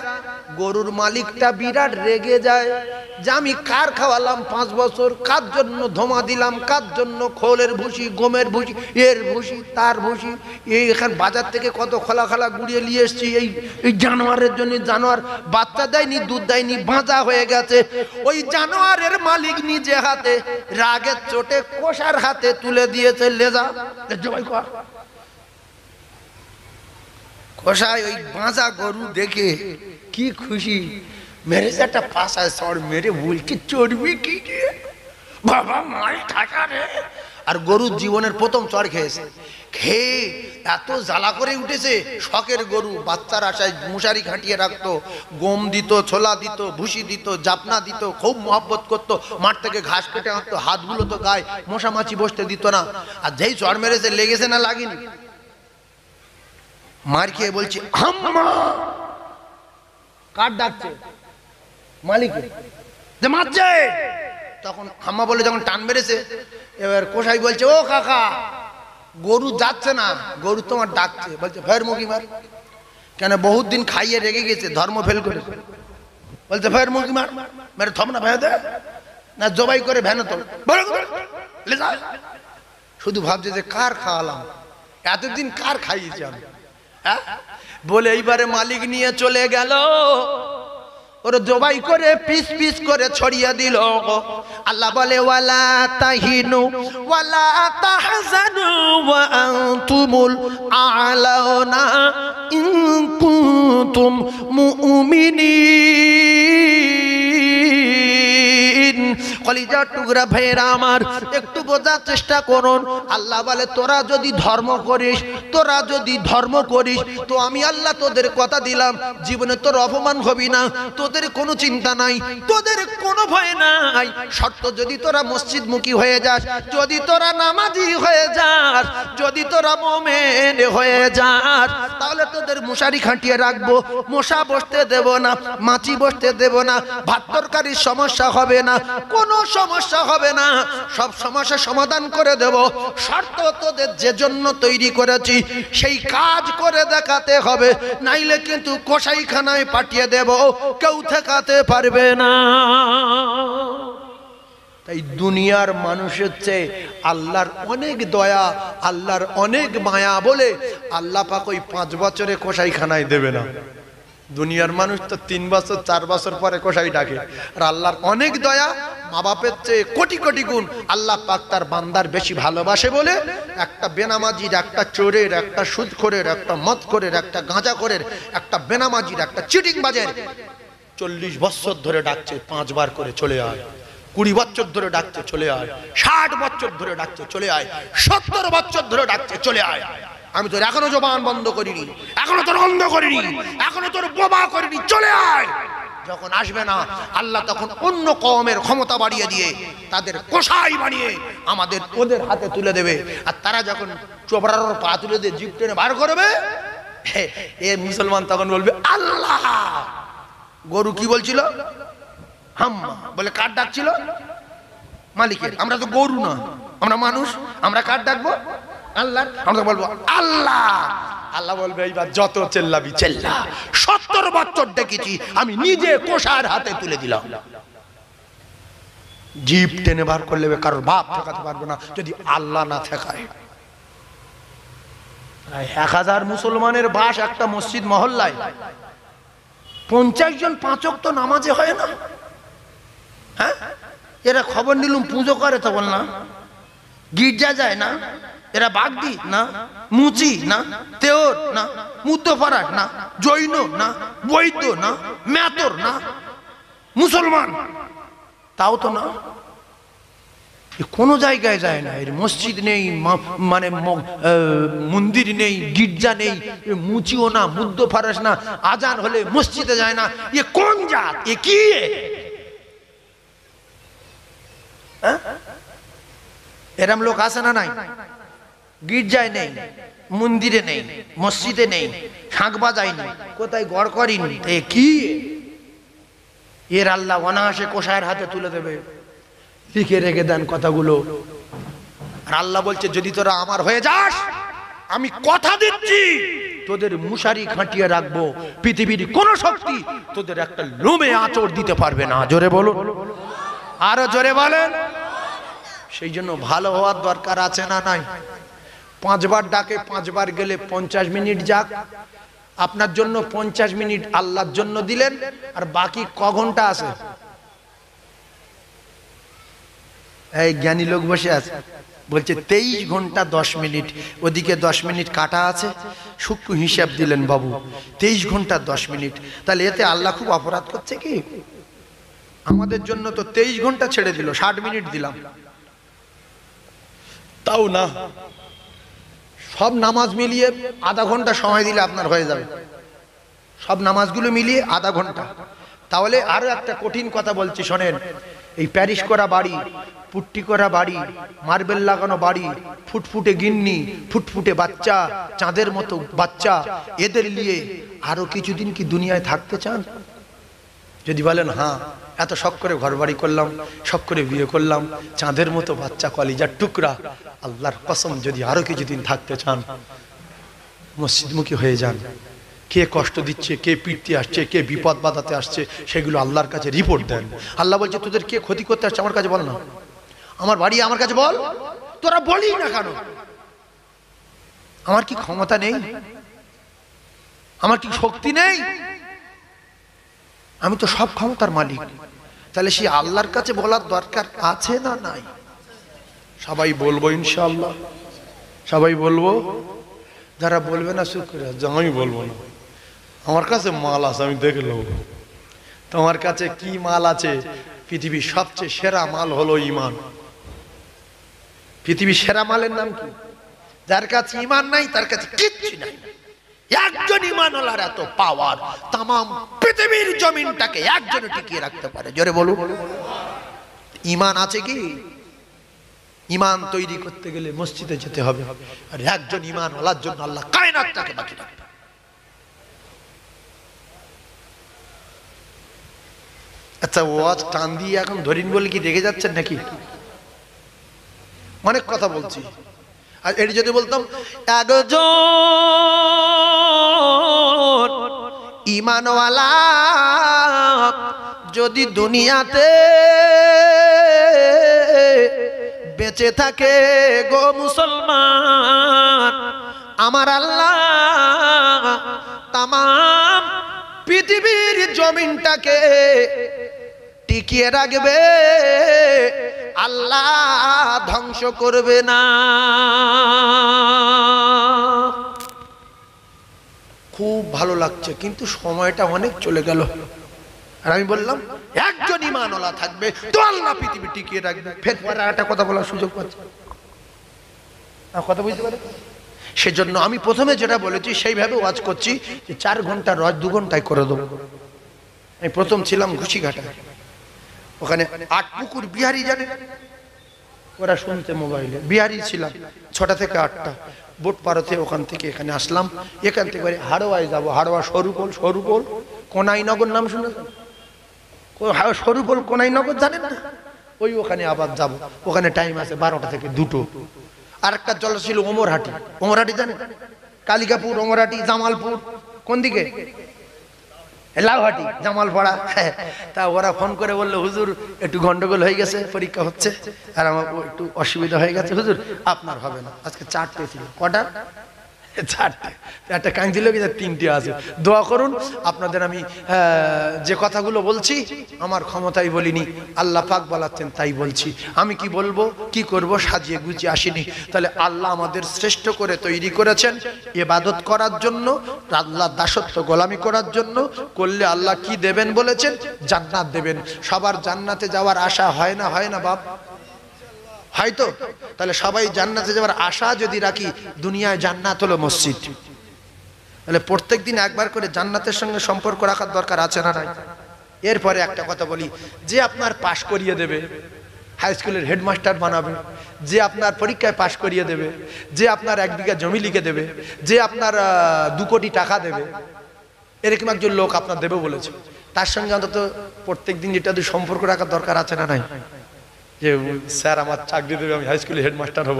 গরুর মালিকটা বিরাট রেগে যায় যে আমি কার খাওয়ালাম 5 বছর, কার জন্য ধোমা দিলাম, কার জন্য খোলের ভুসি, গমের ভুসি, এর ভুসি, তার ভুসি, এই এখান বাজার থেকে কত খোলা খোলা গুড়িয়ে নিয়ে এসছি এই জানোয়ারের জন্য। জানোয়ার বাচ্চা দেয়নি, দুধ দেয়নি, বাঁচা হয়ে গেছে। ওই জানোয়ারের মালিক নিজে হাতে রাগের চোটে কষার হাতে তুলে দিয়েছে লেজা, জবাই কর। কষাই ওই বাঁচা গরু দেখে কি খুশি, মেরেছে একটা পাশায় চড় মেরে বলছে চড়বি কি রে বাবা, মাল ঠাকা রে। আর গরুর জীবনের প্রথম চড় খেয়েছে, খেয়ে এত জ্বালা করে উঠেছে। শখের গরু, বাচ্চার আশায় মশারি খাটিয়ে রাখতো, গম দিত, ছোলা দিত, ভুসি দিত, জাপনা দিত, খুব মহব্বত করতো। মাঠ থেকে ঘাস কেটে আনতো, হাতগুলো তো গায়ে মশা মাছি বসতে দিত না। আর যেই চড় মেরেছে, লেগেছে না লাগেনি, মার খেয়ে বলছে আম্মা। কার ডাকছে? মালিক যে মারছে। তখন আম্মা বলে যখন টান মেরেছে, এবার কসাই বলছে ও কাকা, গরু যাচ্ছে না, গরু তোমার ডাকছে। বলছে ফের মুখি মার। কেন? বহুত দিন খাইয়ে রেগে গেছে, ধর্ম ফেল করে। বলছে ফের মুখি মার, মেরে থম না ভেঁ দে না, জবাই করে ভ্যানে তো শুধু ভাবছে যে কার খাওয়ালাম, এতদিন কার খাইয়েছি আমি, হ্যাঁ? বলে এইবারে মালিক নিয়ে চলে গেল, ওর জবাই করে পিস পিস করে ছড়িয়ে দিল। আল্লাহ বলে ওয়ালা তাহিনু ওয়ালা তাহজানু ওয়া আনতুমুল আ'লাউনা ইন কুনতুম মুমিনিন। কলিজার টুকরা ভাইরা আমার, একটু বোঝার চেষ্টা করুন। আল্লাহ বলে তোরা যদি ধর্ম করিস, তোরা যদি ধর্ম করিস, তো আমি আল্লাহ তোদের কথা দিলাম, জীবনে তোর অপমান হবি না, তোদের কোনো চিন্তা নাই, তোদের কোনো ভয় নাই। শর্ত যদি তোরা মসজিদমুখী হয়ে যাস, যদি তোরা নামাজি হয়ে যাস, যদি তোরা মুমিন হয়ে যাস, তাহলে তোদের মশারি খাটিয়ে রাখবো, মশা বসতে দেব না, মাছি বসতে দেব না, ভাত তরকারির সমস্যা হবে না, কোনো সমস্যা হবে না, সব সমস্যার সমাধান করে দেব। শর্ত তোদের যে জন্য তৈরি করেছি সেই কাজ করে দেখাতে হবে, নাইলে কিন্তু কসাইখানায় পাঠিয়ে দেব, কেউ ঠেকাতে পারবে না। তাই দুনিয়ার মানুষের চেয়ে আল্লাহর অনেক দয়া, আল্লাহর অনেক মায়া বলে আল্লাহ পাক ওই 5 বছরে কসাইখানায় দেবে না। দুনিয়ার মানুষ তো 3 বছর 4 বছর পরে কসাই ডাকে, আর আল্লাহর অনেক দয়া, মা বাপের চেয়ে কোটি কোটি গুণ আল্লাহ পাক তার বান্দার বেশি ভালোবাসে বলে একটা বেনামাজির, একটা চোরের, একটা সুদখোরের, একটা মদখোরের, একটা গাঁজাখোরের, একটা বেনামাজির, একটা চিটিংবাজের 40 বছর ধরে ডাকছে 5 বার করে চলে আয়, 20 বছর ধরে ডাকছে চলে আয়, 60 বছর ধরে ডাকছে চলে আয়, 70 বছর ধরে ডাকছে চলে আয়। আমি তোর এখনো জবান বন্ধ করিনি, এখনো তোর অন্ধ করিনি, এখনো তোর বোবা করিনি, চলে আয়। যখন আসবে না, আল্লাহ তখন অন্য কওমের ক্ষমতা বাড়িয়ে দিয়ে তাদের কসাই বানিয়ে আমাদের ওদের হাতে তুলে দেবে। আর তারা যখন চোবড়ার পা তুলে দিয়ে জিপ টেনে বার করবে, এ মুসলমান তখন বলবে আল্লাহ। গরু কি বলছিল? হাম্মা বলে। কার ডাকছিল? মালিকের। আমরা তো গরু না, আমরা মানুষ, আমরা কার ডাকবো? আল্লাহ। আমরা বলবো আল্লাহ। আল্লাহ বলবে এইবার যত চেল্লাবি চেল্লা, 70 বছর দেখেছি আমি নিজে কষার হাতে তুলে দিলাম। জিপ টেনে বার করলে কারোর বাপ ঠেকাতে পারবে না যদি আল্লাহ না ঠেকায়। 1000 মুসলমানের বাস একটা মসজিদ মহল্লায়, 50 জন 5 ওয়াক্ত নামাজে হয় না। হ্যাঁ, এরা খবর নিলুম পুজো করে তো বল না, গির্জা যায় না, এরা বাগদি না, মুচি না, তেওর না, মুদ্দফারাট না, জৈন না, বৈদ্য না, মেতর না, মুসলমান তাও তো না। কোনো জায়গায় যায় না, এর মসজিদ নেই, মানে মন্দির নেই, গির্জা নেই, মুচিও না, মুদ্দফারাস না, আজান হলে মসজিদে যায় না। এ কোন জাত? এ কি? এরম লোক আছে না নাই? গির্জায় নেই, মন্দিরে নেই, মসজিদে নেই, শাঁখ বাজায়নি, কোথায় গড় করিনি, এ কি? এর আল্লাহ অনায়াসে কসাইয়ের হাতে তুলে দেবে। লিখে রেখে দেন কথাগুলো। আর আল্লাহ বলছে যদি তোরা আমার হয়ে যাস, আমি কথা দিচ্ছি তোদের মুশারি খাটিয়ে রাখবো, পৃথিবীর কোন শক্তি তোদের একটা লোমে আঁচড় দিতে পারবে না। জোরে বলো, আরো জোরে বলেন। সেই জন্য ভালো হওয়ার দরকার আছে না নাই? 5 বার ডাকে, 5 বার গেলে 50 মিনিট যাক। আপনার জন্য 50 মিনিট আল্লাহর জন্য দিলেন, আর বাকি ক ঘন্টা আছে? এই জ্ঞানী লোক বসে আছে, বলছে 23 ঘন্টা 10 মিনিট, ওদিকে 10 মিনিট কাটা আছে, সূক্ষ্ম হিসাব দিলেন বাবু, 23 ঘন্টা 10 মিনিট। তাহলে এতে আল্লাহ খুব অপরাধ করছে কি? আমাদের জন্য তো 23 ঘন্টা ছেড়ে দিল, 60 মিনিট দিলাম, তাও না। সব নামাজ মিলিয়ে আধা ঘন্টা সময় দিলে আপনার হয়ে যাবে, সব নামাজগুলো মিলিয়ে আধা ঘন্টা। তাহলে আরো একটা কঠিন কথা বলছি শোনেন, এই প্যারিস করা বাড়ি, পুট্টি করা বাড়ি, মার্বেল লাগানো বাড়ি, ফুটফুটে গিন্নি, ফুটফুটে বাচ্চা, চাঁদের মতো বাচ্চা, এদের নিয়ে আরো কিছুদিন কি দুনিয়ায় থাকতে চান? যদি বলেন হ্যাঁ, এত শখ করে ঘর বাড়ি করলাম, শখ করে বিয়ে করলাম, চাঁদের মতো বাচ্চা, কলিজার টুকরা, আল্লাহর কসম যদি আরো কিছুদিন থাকতে চান, মসজিদমুখী হয়ে যান। কে কষ্ট দিচ্ছে, কে পিটতে আসছে, কে বিপদ বাধাতে আসছে, সেগুলো আল্লাহর কাছে রিপোর্ট দেন। আল্লাহ বলছে তোদের কে ক্ষতি করতে আসছে আমার কাছে বল না, আমার বাড়ি আমার কাছে বল। তোরা বলি না কেন? আমার কি ক্ষমতা নেই? আমার কি শক্তি নেই? আমি তো সব ক্ষমতার মালিক। তাহলে সেই আল্লাহর কাছে বলার দরকার আছে না নাই? সবাই বলবো ইনশাআল্লাহ, সবাই বলবো। যারা বলবে না শুক্র, আমি বলবো না, আমার কাছে মাল আছে, আমি দেখে নেব। তোমার কাছে কি মাল আছে? পৃথিবীর সবচেয়ে সেরা মাল হলো ঈমান। পৃথিবীর সেরা মালের নাম কি? যার কাছে ঈমান নাই তার কাছে কিচ্ছু নাই। একজন ঈমানওয়ালার এত পাওয়ার, তামাম পৃথিবীর জমিনটাকে একজনে টিকিয়ে রাখতে পারে। জোরে বলুন, ঈমান আছে কি? ঈমান তৈরি করতে গেলে মসজিদে যেতে হবে, আর একজন ঈমানওয়ালার জন্য আল্লাহ কায়নাতটাকে বাকি রাখবে। আচ্ছা, ওয়াজ টান দিয়ে এখন ধরিন বলে কি রেগে যাচ্ছেন নাকি? অনেক কথা বলছি, আর এটি যদি বলতাম একজন ঈমানওয়ালা যদি দুনিয়াতে বেঁচে থাকে গো মুসলমান, আমার আল্লাহ তামাম পৃথিবীর জমিনটাকে টিকিয়ে রাখবে, আল্লাহ ধ্বংস করবে না। খুব ভালো লাগছে, কিন্তু সময়টা অনেক চলে গেল। আর আমি বললাম একজন ঈমানওয়ালা থাকবে তো আল্লাহ পৃথিবী টিকিয়ে রাখবে। ফের পরে একটা কথা বলার সুযোগ পাচ্ছে, কথা বুঝতে পারে। সেজন্য আমি প্রথমে যেটা বলেছি সেইভাবে ওয়াজ করছি, যে 4 ঘন্টার ওয়াজ 2 ঘন্টায় করে দেবো। আমি প্রথম ছিলাম ঘুষিঘাটা, ওখানে 8 পুকুর বিহারি, জানে ওরা শুনতে মোবাইলে, বিহারি ছিলাম 6টা থেকে 8টা, বোট পারতে ওখান থেকে এখানে আসলাম। এখান থেকে হাড়োয়ায় যাবো, হাড়োয়া সরুপোল, সরুপোল কোনাইনগর নাম শুনেছেন? সরুপোল কোনাইনগর জানেন না? ওই ওখানে আবার যাব, ওখানে টাইম আছে 12টা থেকে 2টো। আর একটা জল ছিল ওমরহাটি, ওমরহাটি জানেন? কালিকাপুর, ওমরহাটি, জামালপুর, কোন দিকে? লাউহাটি, জামালপাড়া। তা ওরা ফোন করে বললো হুজুর একটু গন্ডগোল হয়ে গেছে, পরীক্ষা হচ্ছে, আর আমার একটু অসুবিধা হয়ে গেছে হুজুর, আপনার হবে না। আজকে 4টে ছিল, কটা? 4টে। একটা কাঁদছিল কি 3টে আছে। দোয়া করুন আপনাদের। আমি যে কথাগুলো বলছি আমার ক্ষমতাই বলিনি, আল্লাহ পাক বলাচ্ছেন তাই বলছি। আমি কি বলবো, কি করব, সাজিয়ে গুছিয়ে আসিনি। তাহলে আল্লাহ আমাদের শ্রেষ্ঠ করে তৈরি করেছেন ইবাদত করার জন্য, আল্লাহ দাসত্ব গোলামি করার জন্য। করলে আল্লাহ কি দেবেন বলেছেন? জান্নাত দেবেন। সবার জান্নাতে যাওয়ার আশা হয় না? হয় না বাপ? হয়তো। তাহলে সবাই জান্নাতে যাওয়ার আশা যদি রাখি, দুনিয়ায় জান্নাত হলো মসজিদ। তাহলে প্রত্যেকদিন একবার করে জান্নাতের সঙ্গে সম্পর্ক রাখার দরকার আছে না নাই? এরপরে একটা কথা বলি, যে আপনার পাশ করিয়ে দেবে, হাই স্কুলের হেডমাস্টার বানাবে, যে আপনার পরীক্ষায় পাশ করিয়ে দেবে, যে আপনার 1 বিঘা জমি লিখে দেবে, যে আপনার 2 কোটি টাকা দেবে, এরকম একজন লোক আপনার দেবে বলেছে, তার সঙ্গে অন্তত প্রত্যেকদিন যেটা সম্পর্ক রাখার দরকার আছে না নাই? যে স্যার আমার চাকরি দেবে, আমি হাই স্কুলে হেডমাস্টার হব।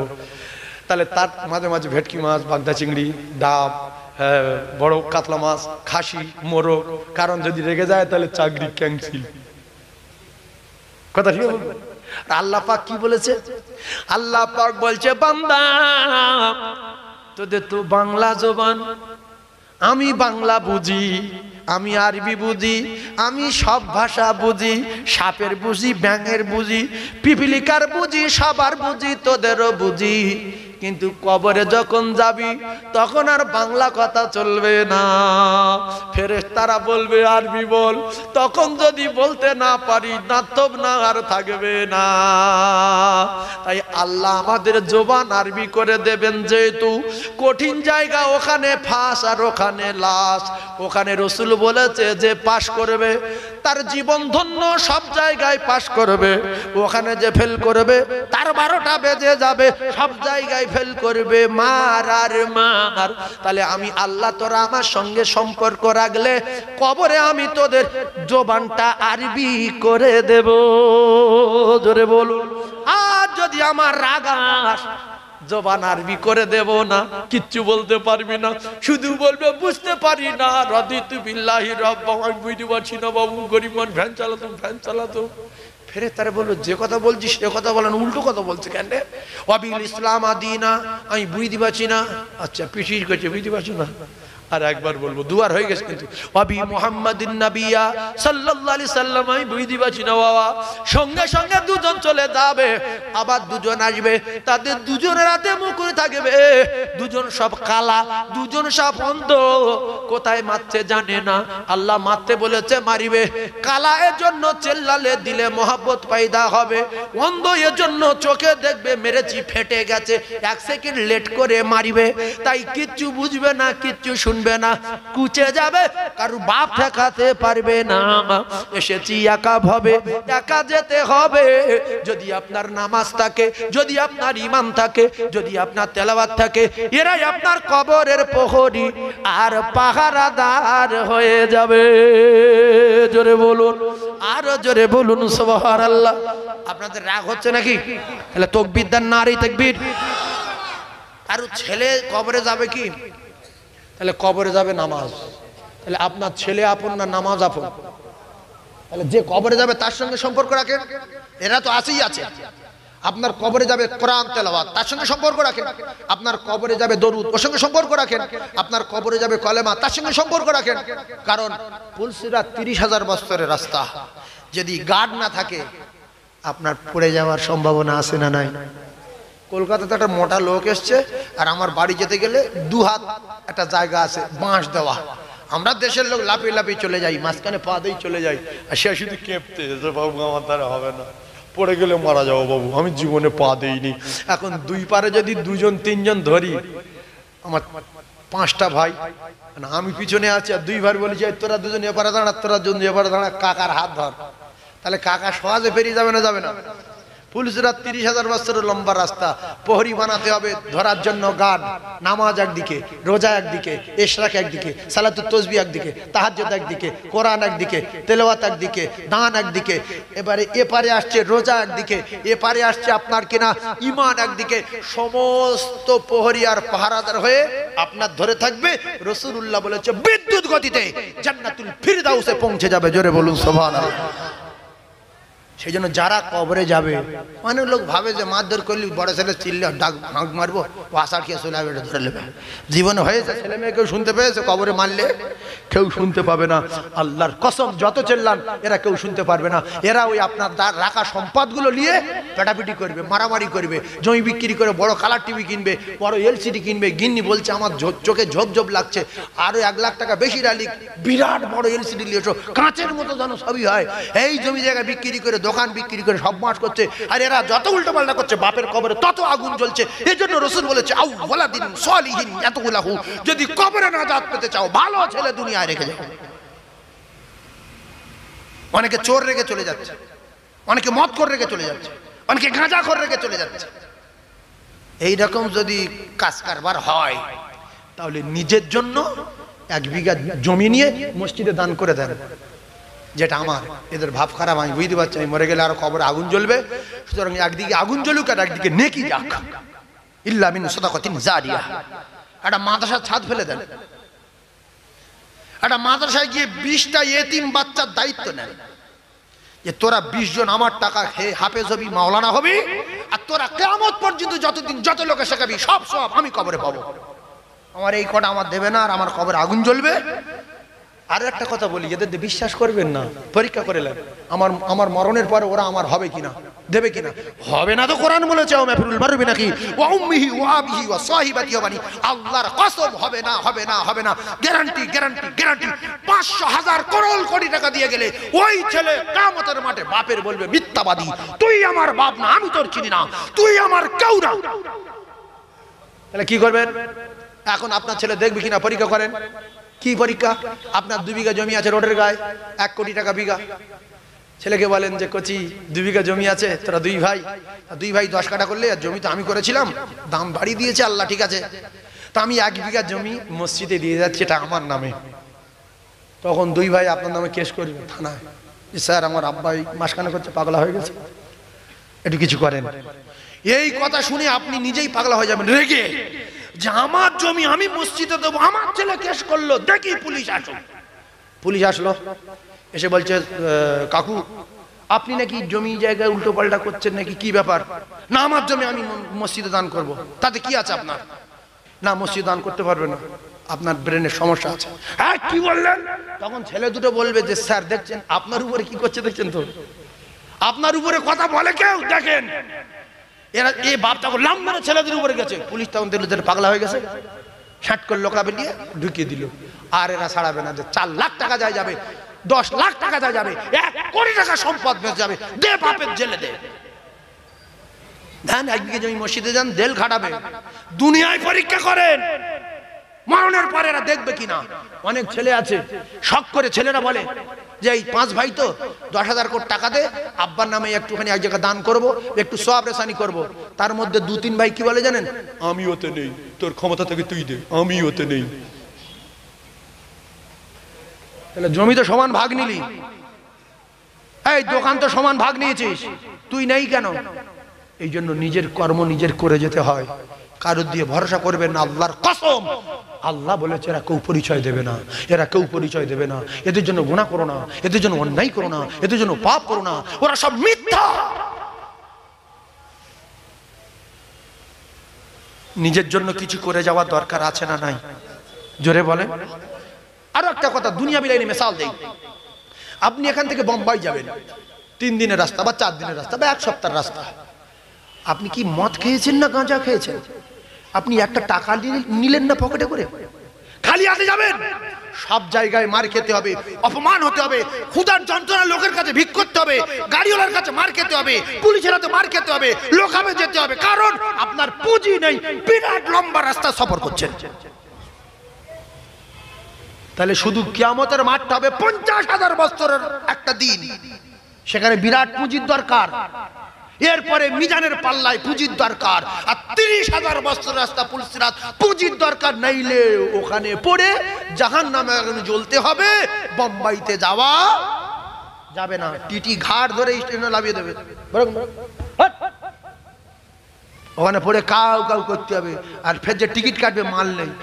তাহলে তার মাঝে মাঝে ভেটকি মাছ, বাগদা চিংড়ি, ডাব, বড় কাতলা মাছ, খাসি, মোরগ, কারণ যদি রেগে যায় তাহলে চাকরি ক্যান্সেল। কথা ঠিক বলবো? আল্লাহ পাক কি বলেছে? আল্লাহ পাক বলছে বান্দা তোদের তো বাংলা জবান, আমি বাংলা বুঝি, আমি আরবি বুঝি, আমি সব ভাষা বুঝি, সাপের বুঝি, ব্যাঙের বুঝি, পিপিলিকার বুঝি, সবার বুঝি, তোদেরও বুঝি, কিন্তু কবরে যখন যাবি তখন আর বাংলা কথা চলবে না। ফেরেশতারা বলবে আরবি বল, তখন যদি বলতে না পারি নাতব না আর থাকবে না। তাই আল্লাহ আমাদের জবান আরবি করে দেবেন, যেহেতু কঠিন জায়গা, ওখানে ফাঁস আর ওখানে লাশ। ওখানে রসুল বলেছে যে পাশ করবে তার জীবন ধন্য, সব জায়গায় পাশ করবে। ওখানে যে ফেল করবে তার 12টা বেজে যাবে, সব জায়গায় ফেল করবে, মার আর মার। তাহলে আমি আল্লাহ তোরা আমার সঙ্গে সম্পর্ক রাখলে কবরে আমি তোদের জবানটা আরবি করে দেব, জোরে বলুন। আর যদি আমার রাগাস, জবান আরবি করে দেব না, কিচ্ছু বলতে পারবি না, শুধু বলবে বুঝতে পারি না, রাদিতু বিল্লাহি রাব্বা, আমি বুঝতে পারছি না বাবু, গরিব মানুষ, ভ্যান চালাতো। ফেরেশতারা বলল যে কথা বলছিস সে কথা বলেন, উল্টো কথা বলছে কেন রে? ওয়াবিল ইসলাম আদিনা, আমি বুঝতে পারছি না। আচ্ছা পিছিয়ে গেছে, বুঝতে পারছি না, আর একবার বলবো, দুবার হয়ে গেছে কিন্তু। ওয়াবি মুহাম্মাদিন নাবিয়া সাল্লাল্লাহু আলাইহি সাল্লাম, আমি বুঝতে পারছি না বাবা। সঙ্গে সঙ্গে দুজন চলে যাবে, আবার দুজন আসবে, তাদের দুজনের হাতে মুকুট থাকবে, দুজন সব কালা, দুজন সব অন্ধ। কোথায় মারছে জানে না, আল্লাহ মারতে বলেছে মারিবে। কালা এর জন্য চেল্লালে দিলে মহব্বত পয়দা হবে, অন্ধ এর জন্য চোখে দেখবে মেরেছি ফেটে গেছে, 1 সেকেন্ড লেট করে মারিবে। তাই কিচ্ছু বুঝবে না, কিচ্ছু শুনবে না, কুচে যাবে, কারু বাপ ঠেকাতে পারবে না। এসেছি একা ভাবে, একা যেতে হবে। যদি আপনার নামাজ থাকে, যদি আপনার ঈমান থাকে, যদি আপনার তেলাওয়াত থাকে, এরাই আপনার কবরের প্রহরী আর পাহারাদার হয়ে যাবে। জোরে বলুন, আরো জোরে বলুন সুবহানাল্লাহ। আপনাদের রাগ হচ্ছে নাকি? তাহলে তাকবীর দেন, নারী তাকবীর। আর ছেলে কবরে যাবে কি? তাহলে কবরে যাবে নামাজ। তাহলে আপনার ছেলে আপন না নামাজ আপন? তাহলে যে কবরে যাবে তার সঙ্গে সম্পর্ক রাখেন, এরা তো আছেই আছে। আপনার কবরে যাবে কোরআন তেলাওয়াত, তার সঙ্গে সম্পর্ক রাখেন। আপনার কবরে যাবে দরুদ, ওর সঙ্গে সম্পর্ক রাখেন। আপনার কবরে যাবে কলেমা, তার সঙ্গে সম্পর্ক রাখেন। কারণ পুলসিরাত 30,000 বছরের রাস্তা, যদি গার্ড না থাকে আপনার পড়ে যাওয়ার সম্ভাবনা আছে না নাই? কলকাতাতে একটা মোটা লোক এসছে, আর আমার বাড়ি যেতে গেলে 2 হাত একটা জায়গা আছে বাঁশ দেওয়া। আমরা দেশের লোক লাফিয়ে লাফিয়ে চলে যাই, মাঝখানে পা দিয়ে চলে যাই, আর সে শুধু কেঁপতে, বাবু আমার দ্বারা হবে না, পড়ে গেলে মারা যাবো বাবু, আমি জীবনে পা দেইনি। এখন 2 পারে যদি 2জন 3জন ধরি, আমার 5টা ভাই, আমি পিছনে আছি, আর 2 ভাই বলেছি তোরা 2জন এপারে দাঁড়া, তোরা 2জন এপারে দাঁড়া, কাকার হাত ধর। তাহলে কাকা সহজে পেরিয়ে যাবে না? যাবে না। পুলিশরা 30,000 বছরের লম্বা রাস্তা, প্রহরী বানাতে হবে, ধরার জন্য গার্ড। নামাজ একদিকে, রোজা একদিকে, ইশরাক একদিকে, সালাতুত তাসবিহ একদিকে, তাহাজ্জুদ একদিকে, কোরআন একদিকে, তেলাওয়াত একদিকে, দান একদিকে। এবারে এপারে আসছে রোজা একদিকে, এপারে আসছে আপনার কিনা ঈমান একদিকে। সমস্ত প্রহরী আর পাহারাদার হয়ে আপনার ধরে থাকবে। রাসূলুল্লাহ বলেছে বিদ্যুৎ গতিতে জান্নাতুল ফিরদাউসে পৌঁছে যাবে। জোরে বলুন সুবহানাল্লাহ। সেই জন্য যারা কবরে যাবে, অনেক লোক ভাবে যে মারধর করলে বড় ছেলে চিল্লে ডাক ভাঙ মারবো, ও আসার খেয়ে চলে আসবে, ধরে নেবে। জীবনে হয়েছে, ছেলে মেয়ে কেউ শুনতে পেয়েছে? কবরে মারলে কেউ শুনতে পাবে না। আল্লাহর কসম, যত চেল্লান এরা কেউ শুনতে পারবে না। এরা ওই আপনার রাখা সম্পদগুলো নিয়ে পেটাপিটি করবে, মারামারি করবে, জমি বিক্রি করে বড় কালার টিভি কিনবে, বড় এলসিডি কিনবে। গিন্নি বলছে আমার চোখে ঝোপ ঝোপ লাগছে, আরো 1 লাখ টাকা বেশি ডালি, বিরাট বড় এলসিডি নিয়েছো, কাঁচের মতো যেন সবই হয়। এই জমি জায়গা বিক্রি করে, দোকান বিক্রি করে সব মাস করছে। আর এরা যত উল্টো পাল্টা করছে, বাপের কবরে তত আগুন জ্বলছে। এই জন্য রাসূল বলেছে আউওয়ালাদিন সালিহিন ইয়াতুলাহু, যদি কবরে নাজাত পেতে চাও, ভালো ছেলে দুনিয়ায় রেখে যাও। অনেকে চোর রেখে চলে যাচ্ছে, অনেকে মদ করে রেখে চলে যাচ্ছে, অনেকে গাঁজা করে রেখে চলে যাচ্ছে। এই রকম যদি কাজ কারবার হয়, তাহলে নিজের জন্য 1 বিঘা জমি নিয়ে মসজিদে দান করে দেন, যেটা আমার। এদের ভাব খারাপ, আমি বুঝতে পারছি, আমি মরে গেলে আরো কবরে আগুন জ্বলবে। সুতরাং একদিকে আগুন জ্বলুক আর একদিকে নেকি যাক। ইল্লা মিন সাদাকাতিন জারিয়া। একটা মাদ্রাসার ছাদ ফেলে দেন, একটা মাদ্রাসায় গিয়ে 20টা ইয়েতিম বাচ্চার দায়িত্ব নেন, যে তোরা 20 জন আমার টাকা খেয়ে হাফেজ হবি, মাওলানা হবি, আর তোরা কিয়ামত পর্যন্ত যতদিন যত লোকে শেখাবি সব আমি কবরে পাবো। আমার এই কটা আমার দেবে না, আর আমার কবরে আগুন জ্বলবে। আর একটা কথা বলি, এদের বিশ্বাস করবেন না, পরীক্ষা করে নেন আমার মরণের পরে ওরা আমার হবে কিনা, দেবে কিনা। হবে না তো কোরআন বলেছে ও মাফিরুল মারবি নাকি ওয়া উম্মিহি ওয়া আবিহি ওয়া সাহিবাতি ওয়া বানি, আল্লাহর কসম হবে না, হবে না, হবে না, গ্যারান্টি গ্যারান্টি গ্যারান্টি। 500,000 করোড় কোটি টাকা দিয়ে গেলে ওই ছেলে কিয়ামতের মাঠে বাপের বলবে মিথ্যাবাদী, তুই আমার বাপ না, আমি তোর চিনি না, তুই আমার কেউ না। তাহলে কি করবেন? এখন আপনার ছেলে দেখবে কিনা পরীক্ষা করেন। কি পরীক্ষা? আপনার 2 বিঘা জমি আছে রোডের গায়ে, 1 কোটি টাকা বিঘা। ছেলেকে বলেন যে কচি 2 বিঘা জমি আছে, তোরা 2 ভাই 10 কাঠা করলে, আর জমি তো আমি করেছিলাম, দাম বাড়িয়ে দিয়েছে আল্লাহ, ঠিক আছে, তো আমি 1 বিঘা জমি মসজিদে দিয়ে যাচ্ছি, এটা আমার নামে। তখন 2 ভাই আপনার নামে কেস করবে থানায়, যে স্যার আমার আব্বাই মাসখানেক হচ্ছে পাগলা হয়ে গেছে, একটু কিছু করেন। এই কথা শুনে আপনি নিজেই পাগলা হয়ে যাবেন রেগে, যে আমার জমি আমি মসজিদে দেবো, আমার ছেলে কেস করলো, দেখি পুলিশ আসো। পুলিশ আসলো, এসে বলছে কাকু আপনি নাকি জমি জায়গায় উল্টো পাল্টা করছেন নাকি, কি ব্যাপার? না আমার জমি আমি মসজিদে দান করব। তাতে কি আছে আপনার? না মসজিদে দান করতে পারবে না, আপনার ব্রেনের সমস্যা আছে। হ্যাঁ কি বললেন? তখন ছেলে দুটো বলবে যে স্যার দেখছেন আপনার উপরে কি করছে, দেখছেন তো, আপনার উপরে কথা বলে কেউ, দেখেন এরা এই বাপটা লাম্বারে ছেলেদের উপরে গেছে। পুলিশ তখন দিল যে পাগলা হয়ে গেছে, শাট করে লোকাবে নিয়ে ঢুকিয়ে দিল। আর এরা ছাড়াবে না, যে 4 লাখ টাকা যায় যাবে, 10 লাখ টাকা যায় যাবে, 1 কোটি টাকা সম্পদ বেঁচে যাবে, দে বাপের জেলে দে। ধ্যান 1 বিঘা জমি মসজিদে যান, দেল খাটাবে। দুনিয়ায় পরীক্ষা করেন, মরণের পরে এরা দেখবে কিনা। অনেক ছেলে আছে শখ করে, ছেলেরা বলে যে এই 5 ভাই তো 10,000 কোটি টাকা দে, আব্বার নামে একটুখানি এক জায়গায় দান করব, একটু সওয়াব রেসানি করব। তার মধ্যে 2-3 ভাই কি বলে জানেন? আমি ওতে নেই, তোর ক্ষমতা থেকে তুই দে, আমি ওতে নেই। তাহলে জমি তো সমান ভাগ নিলি, এই দোকান তো সমান ভাগ নিয়েছিস, তুই নেই কেন? এই জন্য নিজের কর্ম নিজের করে যেতে হয়, কারোর দিয়ে ভরসা করবেন না। আল্লাহর কসম, আল্লাহ বলেছে এরা কেউ পরিচয় দেবে না, এরা কেউ পরিচয় দেবে না। এদের জন্য গুনাহ করো না, এদের জন্য অন্যায় করো না, এদের জন্য পাপ করো না, ওরা সব মিথ্যা। নিজের জন্য কিছু করে যাওয়ার দরকার আছে না নাই? জোরে বলেন। আরো একটা কথা দুনিয়া বিলাইনি মিসাল দেই। আপনি এখান থেকে বোম্বাই যাবেন, 3 দিনের রাস্তা বা 4 দিনের রাস্তা বা 1 সপ্তাহের রাস্তা। আপনি কি মদ খেয়েছেন না গাঁজা খেয়েছেন? আপনি একটা টাকা নিলেন না পকেটে করে? খালি হাতে যাবেন? সব জায়গায় মার খেতে হবে, অপমান হতে হবে, ক্ষুধার যন্ত্রণা লোকের কাছে ভিক করতে হবে, গাড়িওয়ালার কাছে মার খেতে হবে, পুলিশের হাতে মার খেতে হবে, লোকাবে যেতে হবে, কারণ আপনার পুঁজি নেই, বিরাট লম্বা রাস্তা সফর করছেন। তাহলে শুধু কিয়ামতের মাঠটা হবে 50,000 বছরের একটা দিন, সেখানে বিরাট পুঁজির দরকার। এরপরে মিজানের পাল্লায় পুঁজির দরকার, আর 30,000 বছর রাস্তা পুলসিরাত পুঁজির দরকার, নাইলে ওখানে পড়ে জাহান্নামে জ্বলতে হবে। বোম্বাইতে যাওয়া যাবে না, টিটি ঘাট ধরে স্টেশনে নামিয়ে দেবে, ওখানে পড়ে কাউ কাউ করতে হবে, আর ফের যে টিকিট কাটবে মাল নেই।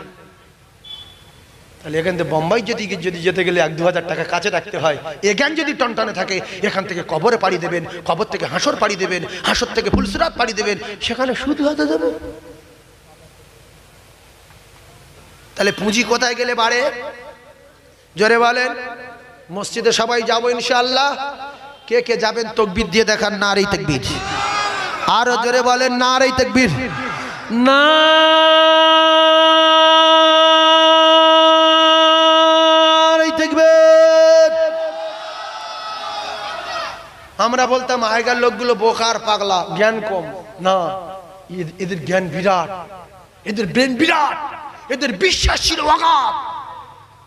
তাহলে এখান থেকে বোম্বাই যদি যেতে গেলে 1-2 হাজার টাকা কাছে রাখতে হয়, এখান যদি টনটনে থাকে, এখান থেকে কবরে পাড়ি দেবেন, কবর থেকে হাসর পাড়ি দেবেন, হাসর থেকে ফুলসিরাত পাড়ি দেবেন, সেখানে শুধু হাতে দেবেন। তাহলে পুঁজি কোথায় গেলে বাড়ে? জোরে বলেন। মসজিদে সবাই যাবো ইনশাআল্লাহ। কে কে যাবেন তাকবীর দিয়ে দেখান, নারে তাকবীর। আরো জোরে বলেন, নারে তাকবীর। না আমরা বলতাম আগেকার লোকগুলো বোকার পাগলা, জ্ঞান কম। না, এদের জ্ঞান বিরাট, এদের ব্রেন বিরাট, এদের বিশ্বাস ছিল অগাধ।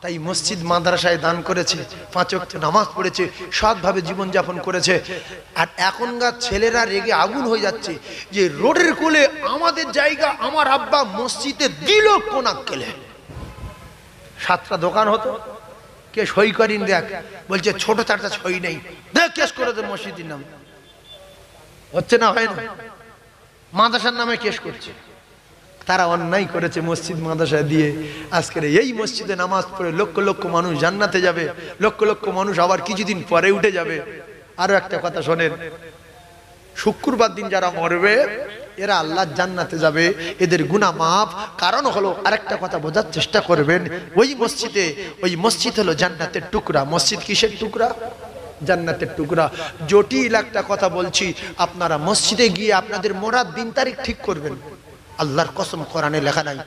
তাই মসজিদ মাদ্রাসায় দান করেছে, 5 ওয়াক্ত নামাজ পড়েছে, সৎভাবে জীবনযাপন করেছে। আর এখনকার ছেলেরা রেগে আগুন হয়ে যাচ্ছে যে রোডের কোলে আমাদের জায়গা, আমার আব্বা মসজিদে দিল কোন আক্কেলে। 7টা দোকান হতো, কে সই করিন দেখ, বলছে ছোট 4টা সই নেই, দেখ কেস করে দে মসজিদের নাম। হচ্ছে না, হয় না? মাদ্রাসার নামে কেস করছে। তারা অন্যায় করেছে মসজিদ মাদ্রাসা দিয়ে। আজকের এই মসজিদে নামাজ পড়ে লক্ষ লক্ষ মানুষ জান্নাতে যাবে, লক্ষ লক্ষ মানুষ আবার কিছুদিন পরে উঠে যাবে। আরো একটা কথা শোনেন, শুক্রবার দিন যারা মরবে, এরা আল্লাহর জান্নাতে যাবে, এদের গুনাহ মাফ। কারণ হলো, আরেকটা কথা বোঝার চেষ্টা করবেন, ওই মসজিদ হলো জান্নাতের টুকরা। মসজিদ কিসের টুকরা? জান্নাতের টুকরা। জটিল একটা কথা বলছি, আপনারা মসজিদে গিয়ে আপনাদের মরার দিন তারিখ ঠিক করবেন। আল্লাহর কসম, কোরআনে লেখা নাই,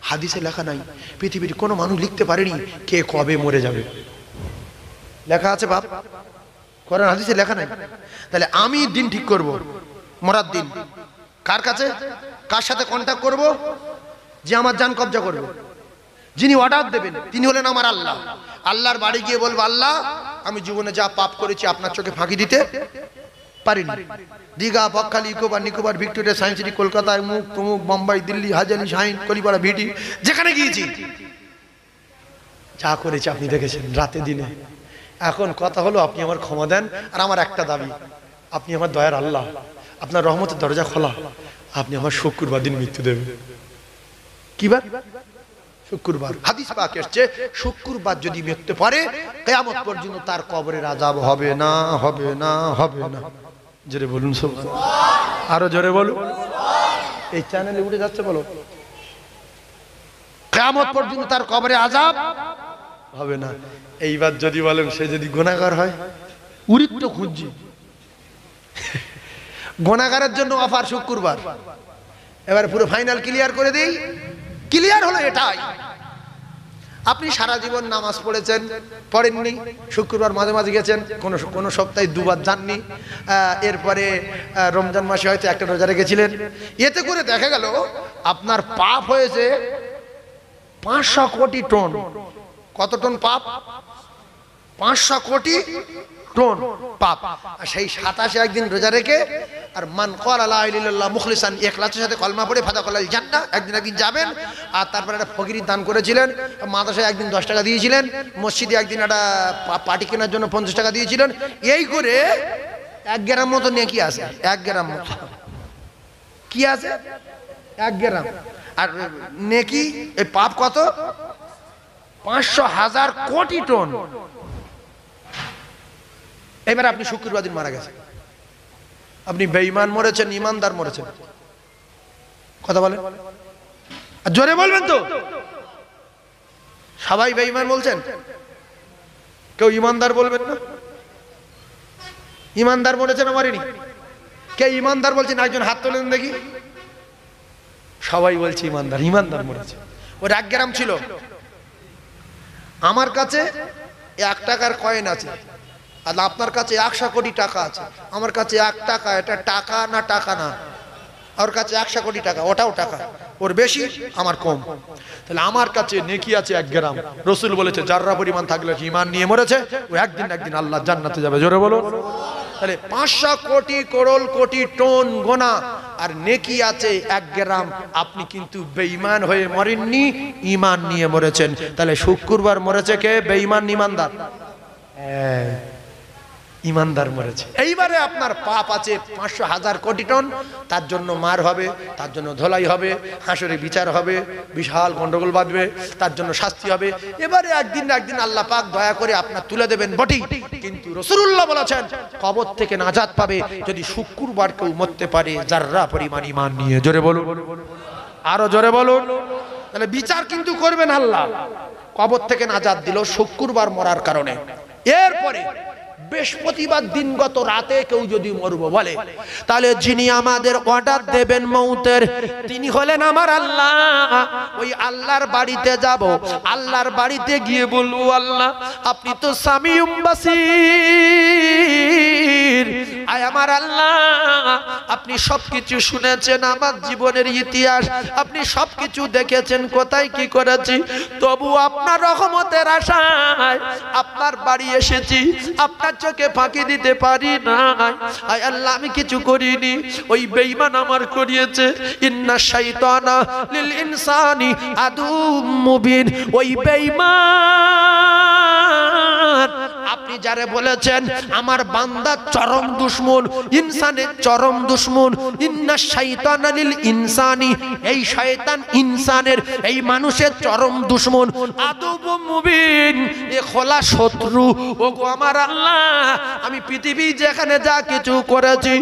হাদিসে লেখা নাই, পৃথিবীর কোনো মানুষ লিখতে পারেনি কে কবে মরে যাবে। লেখা আছে বাপ, কোরআন হাদিসে লেখা নাই। তাহলে আমি দিন ঠিক করব, মরার দিন। কার কাছে, কার সাথে কন্ট্যাক্ট করব? যে আমার জান কবজা করবে, যিনি অর্ডার দেবেন তিনি হলেন আমার আল্লাহ। আল্লাহর বাড়ি গিয়ে বলবো, আল্লাহ আমি জীবনে যা পাপ করেছি আপনার চোখে ফাঁকি দিতে পারিনি। দীঘা, বকখালি, ইকোবার, নিকোবার, ভিক্টোরিয়া, সায়েন্স সিটি, কলকাতায়, মুখ তমুক, বোম্বাই, দিল্লি, হাজারি, শাহিন, কলিপাড়া, ভিটি, যেখানে গিয়েছি যা করেছি আপনি দেখেছেন রাতে দিনে। এখন কথা হলো, আপনি আমার ক্ষমা দেন, আর আমার একটা দাবি, আপনি আমার দয়ার আল্লাহ, আপনার রহমতের দরজা খোলা, আপনি আমার শুক্রবার দিন মৃত্যু দেবেন। কি বার? শুক্রবার। হাদিস পাক এসেছে, শুক্রবার যদি মৃত্যু পড়ে, কিয়ামত পর্যন্ত তার কবরের আযাব হবে না, হবে না, হবে না। জোরে বলুন সুবহানাল্লাহ, আরো জোরে বলুন। এই চ্যানেলে উঠে যাচ্ছে, বলো, কিয়ামত পর্যন্ত তার কবরে আযাব হবে না। এইবার যদি বলেন সে যদি গুনাহগার হয়, উরিত তো খুঁজছি, গুনাহগারের জন্য অফার শুক্রবার। এবার পুরো ফাইনাল ক্লিয়ার করে দেই। ক্লিয়ার হলো এটাই, আপনি সারা জীবন নামাজ পড়েছেন, পড়েননি, শুক্রবার মাঝে মাঝে গেছেন, কোনো সপ্তাহে দুবার যাননি, এরপরে রমজান মাসে হয়তো একটা রোজা রেখেছিলেন, এতে করে দেখা গেল আপনার পাপ হয়েছে 500 কোটি টন। কত টন পাপ? 500 কোটি টন পাপ। আর সেই 27 একদিন রোজা রেখে, আর মান ক্বালা লা ইলাহা ইল্লাল্লাহ মুখলিসান, ইখলাসের সাথে কলমা পড়ে ফাদাকাল জান্নাহ, একদিন যাবেন। আর তারপরে একটা ফকির দান করেছিলেন, মাদ্রাসায় একদিন 10 টাকা দিয়েছিলেন, মসজিদে একদিন একটা পাটি কেনার জন্য 50 টাকা দিয়েছিলেন। এই করে 1 গ্রাম মতো নেকি আছে, 1 গ্রাম মতো। কি আছে? 1 গ্রাম। আর নেকি, এই পাপ কত? 500,000 কোটি টন। এবার আপনি শুক্রবার দিন মারা গেছেন, আপনি বেঈমান মরেছেন, ইমানদার মরেছেন? কথা বলেন, জোরে বলবেন তো। সবাই বেঈমান বলছেন, কেউ ইমানদার বলবেন না? ইমানদার মরেছেন, মরেনি? কে ইমানদার বলছেন? একজন হাত তোলেন দেখি। সবাই বলছে ইমানদার, ইমানদার মরেছে। ওর 1 গ্রাম ছিল। আমার কাছে 1 টাকার কয়েন আছে, আর আপনার কাছে 100 কোটি টাকা আছে। আমার কাছে 1 টাকা, এটা টাকা না টাকা না, ওর কাছে 100 কোটি টাকা, ওটাও টাকা। ওর বেশি, আমার কম। তাহলে আমার কাছে নেকি আছে 1 গ্রাম। রাসূল বলেছে যাররা পরিমাণ থাকলে ঈমান নিয়ে মরেছে, ও একদিন আল্লাহ জান্নাতে যাবে। জোরে বলো। তাহলে 500 কোটি করোড় কোটি টন গোনা, আর নেকি আছে 1 গ্রাম। আপনি কিন্তু বেঈমান হয়ে মরেননি, ঈমান নিয়ে মরেছেন। তাহলে শুক্রবার মরেছে কে? বেঈমান, ঈমানদার? ইমানদার মরেছে। এইবারে আপনার পাপ আছে 500,000 কোটি টন, তার জন্য মার হবে, তার জন্য ধোলাই হবে, হাসরে বিচার হবে, বিশাল গন্ডগোল বাঁধবে, তার জন্য শাস্তি হবে। এবারে একদিন আল্লাহ পাক দয়া করে আপনার তুলে দেবেন বটেই, কিন্তু রাসূলুল্লাহ বলেছেন কবর থেকে নাজাত পাবে যদি শুক্রবার কেউ মরতে পারে যাররা পরিমাণ ঈমান নিয়ে। জোরে বলুন, আরো জোরে বলুন। তাহলে বিচার কিন্তু করবেন আল্লাহ। কবর থেকে নাজাত দিল শুক্রবার মরার কারণে। এরপরে বৃহস্পতিবার দিনগত রাতে কেউ যদি মরব বলে, তাহলে যিনি আমাদের অর্ডার দেবেন মৌতের, তিনি হলেন আমার আল্লাহ। ওই আল্লাহর বাড়িতে যাব, আল্লাহর বাড়িতে গিয়ে বলবো, আল্লাহ আপনি তো সামিউম বাসীর, আয় আমার আল্লাহ আপনি সবকিছু শুনেছেন, আমার জীবনের ইতিহাস আপনি সবকিছু দেখেছেন, কোথায় কি করেছি, তবু আপনার রহমতের আশায় আপনার বাড়ি এসেছি, আপনার চোখে ফাঁকি দিতে পারি না। আয় আল্লাহ আমি কিছু করিনি, ওই বেঈমান আমার করিয়েছে। ইন্না শাইতানা লিল ইনসানি আদুম মুবিন, ওই বেঈমান আপনি যারে বলেছেন আমার বান্দা চরম দুশমন, ইনসানের চরম দুশমন, ইন্না শাইতানা লিল ইনসানি, এই শয়তান ইনসানের এই মানুষের চরম দুশমন, আদুবু মুবিন, এ খোলা শত্রু। ওগো আমার আল্লাহ, আমি পৃথিবী যেখানে যা কিছু করেছি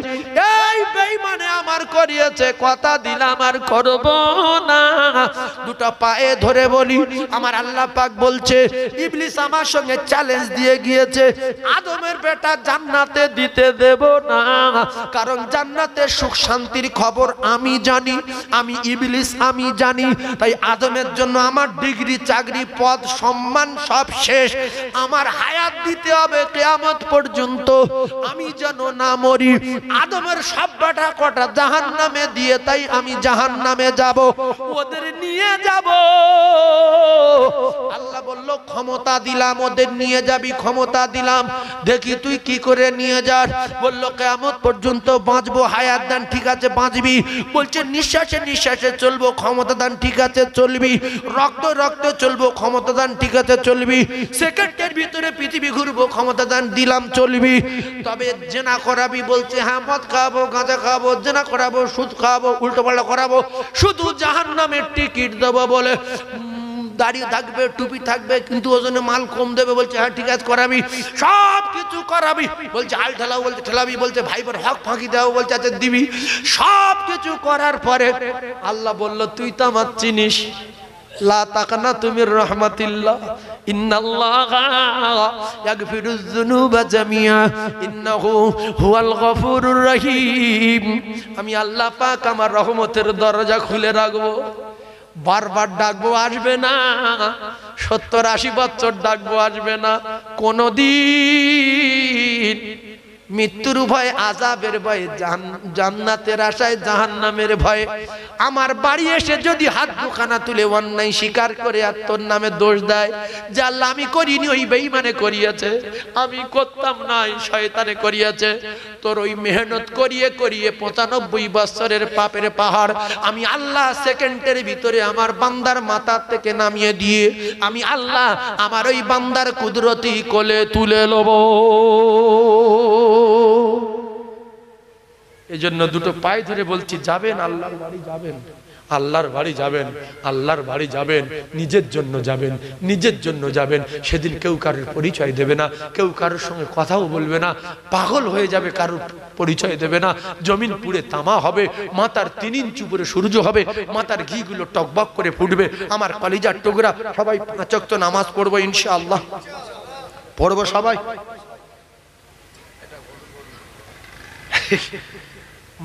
এই বেঈমানে আমার করিয়েছে, কথা দিলাম আর করব না। দুটো পায়ে ধরে বলি আমার আল্লাহ পাক বলছে ইবলিস আমার সঙ্গে চ্যালেঞ্জ দিয়ে গিয়েছে, আদমের বেটা জান্নাতে দিতে দেব না, কারণ জান্নাতের সুখ শান্তির খবর আমি জানি, আমি ইবলিস আমি জানি। তাই আদমের জন্য আমার ডিগ্রি চাকরি পদ সম্মান সব শেষ, আমার হায়াত দিতে হবে কিয়ামত পর্যন্ত, আমি যেন না মরি। আদমের সব বেটা কটা জাহান্নামে দিয়ে, তাই আমি জাহান্নামে যাব, ওদের নিয়ে যাব। আল্লাহ বলল ক্ষমতা দিলাম, ওদের নিয়ে যাবি, ক্ষমতা দিলাম, দেখি তুই কি করে নিয়ে যাস। বলল কিয়ামত পর্যন্ত বাঁচবো, হায়াত দান, ঠিক আছে বাঁচবি। বলছে নিঃশ্বাসে নিঃশ্বাসে চলবো, ক্ষমতা দান, ঠিক আছে চলবি। রক্ত রক্ত চলবো, ক্ষমতা দান, ঠিক আছে চলবি। সেকেন্ডের ভিতরে পৃথিবী ঘুরবো, ক্ষমতা দান দিলাম, চলবি। তবে জেনা করাবি, বলছে হ্যাঁ মদ খাবো, গাঁজা খাবো, জেনা করাবো, সুদ খাবো, উল্টো পাল্টা করাবো, শুধু জাহান্নামের টিকিট দেবো বলে। দাড়ি থাকবে, টুপি থাকবে, কিন্তু ওজনে মাল কম দেবে, বলছে হ্যাঁ ঠিক আছে করাবি, সব কিছু করাবি। বলছে আল ঠেলাও, বলছে ঠেলাবি, বলছে ভাইবার হক ফাঁকি দাও, বলছে আচ্ছা দিবি। সব কিছু করার পরে আল্লাহ বলল তুই তো আমার চিনিস, লা তাকনাতু মির রাহমাতিল্লাহ, ইন্নাল্লাহা ইয়াগফিরুয যুনুবা জামিআ, ইন্নাহু হুয়াল গফুরুর রহিম। আমি আল্লাহ পাক আমার রহমতের দরজা খুলে রাখবো, বারবার ডাকবো আসবে না, 70-80 বছর ডাকবো আসবে না, কোনদিন মৃত্যুর ভয়, আযাবের ভয়, জান্নাতের আশায় জাহান্নামের ভয়। আমার বাড়ি এসে যদি হাত দুখানা তুলে অন্যায় স্বীকার করে আর তোর নামে দোষ দেয় যে আল্লাহ আমি করিনি, ওই বেঈমানে করিয়েছে, আমি করতাম না, শয়তানে করিয়েছে, তোর ওই মেহনত করিয়ে করিয়ে 95 বছরের পাপের পাহাড় আমি আল্লাহ সেকেন্ডের ভিতরে আমার বান্দার মাথা থেকে নামিয়ে দিয়ে আমি আল্লাহ আমার ওই বান্দার কুদরতি কোলে তুলে লব। এজন্য দুটো পায়ে ধরে বলছি যাবেন আল্লাহর বাড়ি, যাবেন আল্লাহর বাড়ি, যাবেন আল্লাহর বাড়ি, যাবেন নিজের জন্য যাবেন, নিজের জন্য যাবেন। সেদিন কেউ কারোর পরিচয় দেবে না, কেউ কারোর সঙ্গে কথাও বলবে না, পাগল হয়ে যাবে, কারোর পরিচয় দেবে না। জমিন পুড়ে তামা হবে, মাথার 3 ইঞ্চি উপরে সূর্য হবে, মাথার ঘিগুলো টকবক করে ফুটবে। আমার কলিজার টুকরা, সবাই 5 ওয়াক্ত নামাজ পড়বো ইনশাআল্লাহ, পড়বো সবাই।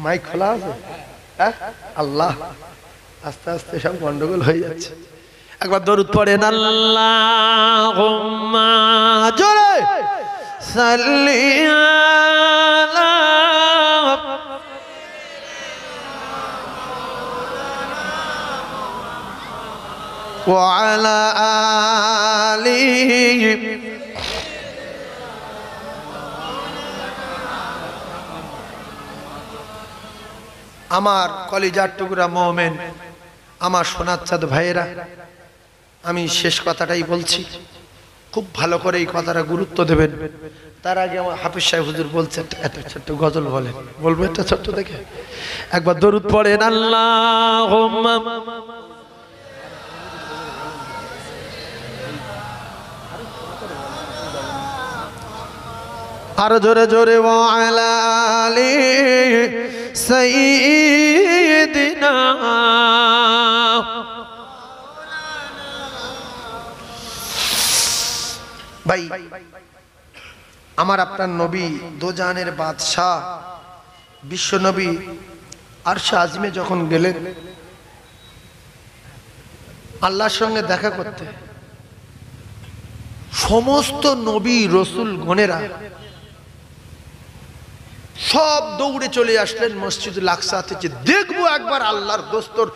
মাইক খোলা আছে? আল্লাহ, আস্তে আস্তে সব গন্ডগোল হয়ে যাচ্ছে। একবার দরুদ পড়েন, আল্লাহুম্মা জোরে সাল্লি আলা ওয়া আলা আলিহি। আমার কলিজার টুকরা মুমিন, আমার সোনার চাঁদ ভাইয়েরা, আমি শেষ কথাটাই বলছি, খুব ভালো করে এই কথাটা গুরুত্ব দেবেন। তার আগে আমার হাফিজ সাহেব হুজুর বলছে একটা ছোট্ট গজল বলেন, বলবো একটা ছোট্ট দেখে? একবার দরুদ পড়েন, আল্লাহুম্মা আরো জোরে জোরে ওয়া আলা আলি সাইয়্যিদিনা। ভাই আমার আপনার নবী, দোজানের বাদশাহ, বিশ্ব নবী আরশে আজমে যখন গেলেন আল্লাহর সঙ্গে দেখা করতে, সমস্ত নবী রসুল গণেরা সব দৌড়ে চলে আসলেন মসজিদুল আকসাতে, যে দেখবো একবার আল্লাহর দোস্তর,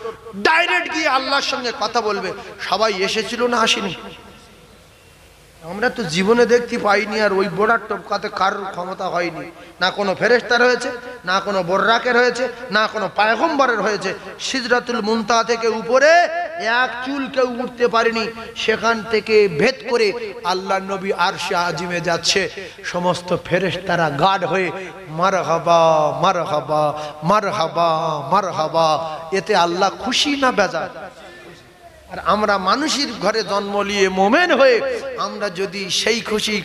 ডাইরেক্ট গিয়ে আল্লাহর সঙ্গে কথা বলবে। সবাই এসেছিল না আসেনি? আমরা তো জীবনে দেখতে পাইনি, আর ওই বোর্ডার টপকাতে কারোর ক্ষমতা হয়নি, না কোনো ফেরেশতার হয়েছে, না কোনো বর্রাকের হয়েছে, না কোনো পায়গম্বরের হয়েছে। সিদরাতুল মুনতাহা থেকে উপরে এক চুল কেউ উঠতে পারেনি, সেখান থেকে ভেদ করে আল্লাহ নবী আরশে আজিমে যাচ্ছে। সমস্ত ফেরেশতারা গার্ড হয়ে মারহাবা মারহাবা মারহাবা মারহাবা। এতে আল্লাহ খুশি না বেজার? আর আমরা মানুষের ঘরে জন্ম নিয়ে মোমেন হয়ে আমরা যদি সেই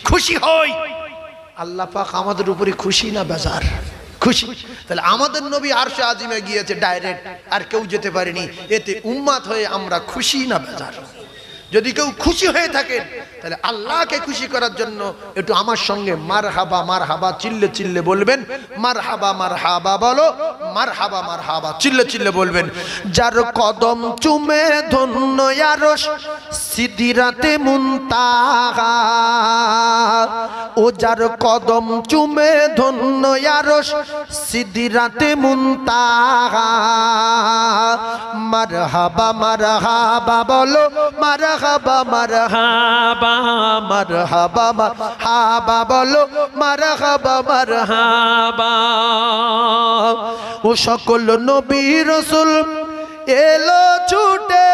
খুশি হই, আল্লাহ পাক আমাদের উপরে খুশি না বেজার? খুশি। তাহলে আমাদের নবী আরশে আজিমে গিয়েছে ডাইরেক্ট, আর কেউ যেতে পারেনি। এতে উম্মাত হয়ে আমরা খুশি না বেজার? যদি কেউ খুশি হয়ে থাকেন তাহলে আল্লাহকে খুশি করার জন্য একটু আমার সঙ্গে মারহাবা মারহাবা চিল্লে চিল্লে বলবেন। মারহাবা মারহাবা বলো, মারহাবা মারহাবা চিল্লে চিল্লে বলবেন। যার কদম চুমে ধন্য আরশ সিদরাতে মুনতাহা, ও যার কদম চুমে ধন্য আরশ সিদরাতে মুনতাহা। মারহাবা মারহাবা বলো, মারহাবা মারহাবা মারহাবা মারহাবা বলো, মারহাবা মারহাবা। ও সকল নবী রাসূল এলো ছুটে,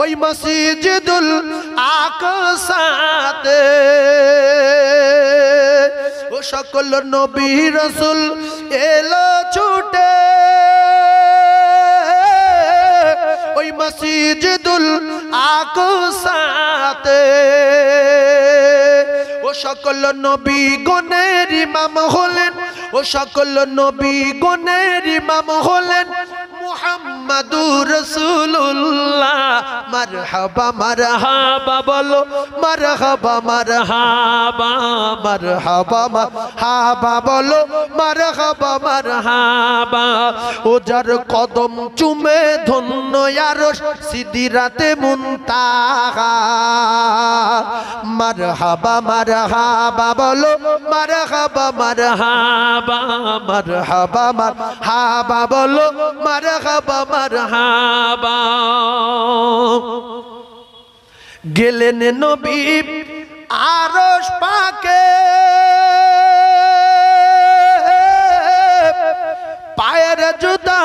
ওই মসজিদুল আকসাতে। ও সকল নবী রাসূল এলো ছুটে, ওই মসজিদুল আকসাতে। ও সকল নবী গণের ইমাম হলেন, ও সকল নবী গণের ইমাম হলেন মুহাম্মাদুর রাসূলুল্লাহ। মারহাবা মারহাবা বলো, মারহাবা মারহাবা মারহাবা মারহাবা বলো, মারহাবা মারহাবা। ও যার কদম চুমে ধন্য আরশ সিদরাতে মুনতাহা। মারহাবা মারহাবা বলো, মারহাবা মারহাবা মারহাবা মারহাবা বলো, মারহাবা মারহাবা। গেলেন নবী আরশ পাকে, পায়ের জুতা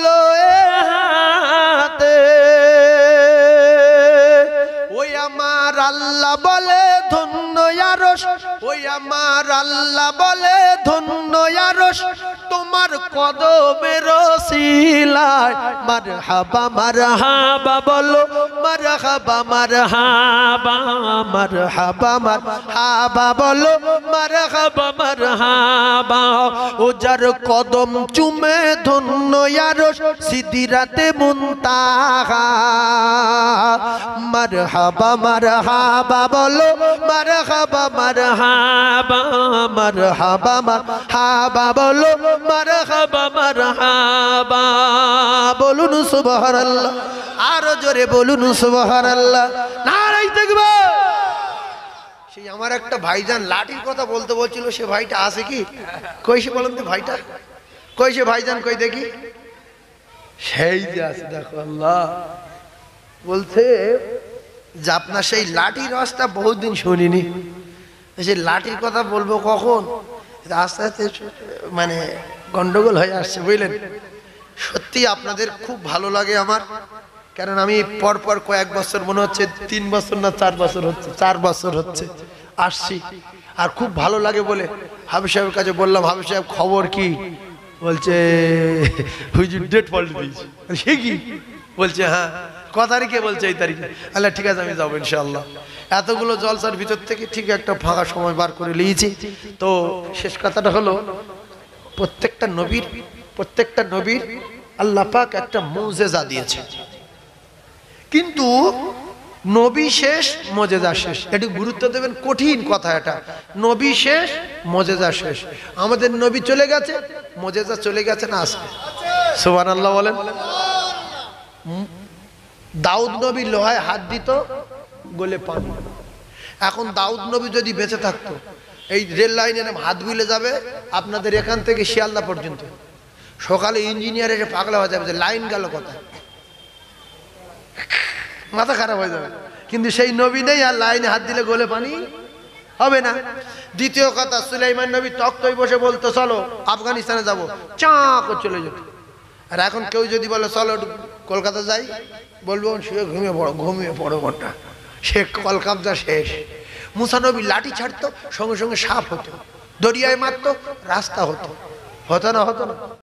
লয়ে হাতে। ওই আমার আল্লাহ বলে ধন্য আরশ, ওই আমার আল্লাহ বলে ধন্য আরশ তোমার কদমের ওসিলায়। মারহাবা মারহাবা বলো, মারহাবা মারহাবা মারহাবা মারহাবা বলো, মারহাবা মারহাবা। ও যার কদম চুমে ধন্য আরশ সিদরাতে মুনতাহা। মারহাবা মারহাবা বলো, মারহাবা মারহাবা মারহাবা মারহাবা বলো, মারহাবা মারহাবা। বলুন সুবহানাল্লাহ, আরো জোরে বলুন সুবহানাল্লাহ। নারায়ে তাকবীর। সেই আমার একটা ভাইজান লাঠির কথা বলতে বলছিল, সে ভাইটা আছে কি? কই সে বলেন তো ভাইটা কই? সে ভাইজান কই দেখি? সেই যে আছে, দেখো। আল্লাহ বলছে যে আপনার সেই লাঠির রসটা বহুদিন শুনিনি, সেই লাঠির কথা বলবো কখন? আস্তে আস্তে মানে গন্ডগোল হয়ে আসছে, বুঝলেন। সত্যি আপনাদের খুব ভালো লাগে আমার, কারণ আমি পরপর কয়েক বছর, মনে হচ্ছে 3 বছর না 4 বছর হচ্ছে, 4 বছর হচ্ছে আসছি। আর খুব ভালো লাগে বলে হাবিব সাহেবের কাছে বললাম, হাবিব সাহেব খবর কি? বলছে হুজুর ডেট পাল্টে দিয়েছে। সে কি? বলছে হ্যাঁ। ক তারিখে? বলছে এই তারিখে। আল্লাহ ঠিক আছে, আমি যাবো ইনশাআল্লাহ। এতগুলো জলসার ভিতর থেকে ঠিক একটা ফাঁকা সময় বার করে নিয়েছি। তো শেষ কথাটা হলো, প্রত্যেকটা নবীর আল্লাহ পাক একটা মুজিজা দিয়েছে, কিন্তু নবী শেষ মুজিজা শেষ। একটু গুরুত্ব দেবেন, কঠিন কথা এটা। নবী শেষ মুজিজা শেষ। আমাদের নবী চলে গেছে, মুজিজা চলে গেছে না আছে? সুবহানাল্লাহ বলেন। দাউদ নবী লোহায় হাত দিত, গলে পানি। এখন দাউদ নবী যদি বেঁচে থাকতো, এই রেল লাইনে হাত বিলে যাবে আপনাদের এখান থেকে শিয়ালদা পর্যন্ত। সকালে ইঞ্জিনিয়ার এসে পাগলা হয়ে যাবে যে লাইন গেল কোথায়, মাথা খারাপ হয়ে যাবে। কিন্তু সেই নবী নেই, আর লাইনে হাত দিলে গলে পানি হবে না। দ্বিতীয় কথা, সুলাইমান নবী তক্তই বসে বলতো চলো আফগানিস্তানে যাব, চাঁ করে চলে যেত। আর এখন কেউ যদি বলে চলো কলকাতা যাই, বলবো শুয়ে ঘুমিয়ে পড়ো ঘন্টা, সে কলকাতা শেষ। মুসা নবী লাঠি ছাড়তো, সঙ্গে সঙ্গে সাপ হতো, দরিয়ায় মারতো, রাস্তা হতো, হতো না?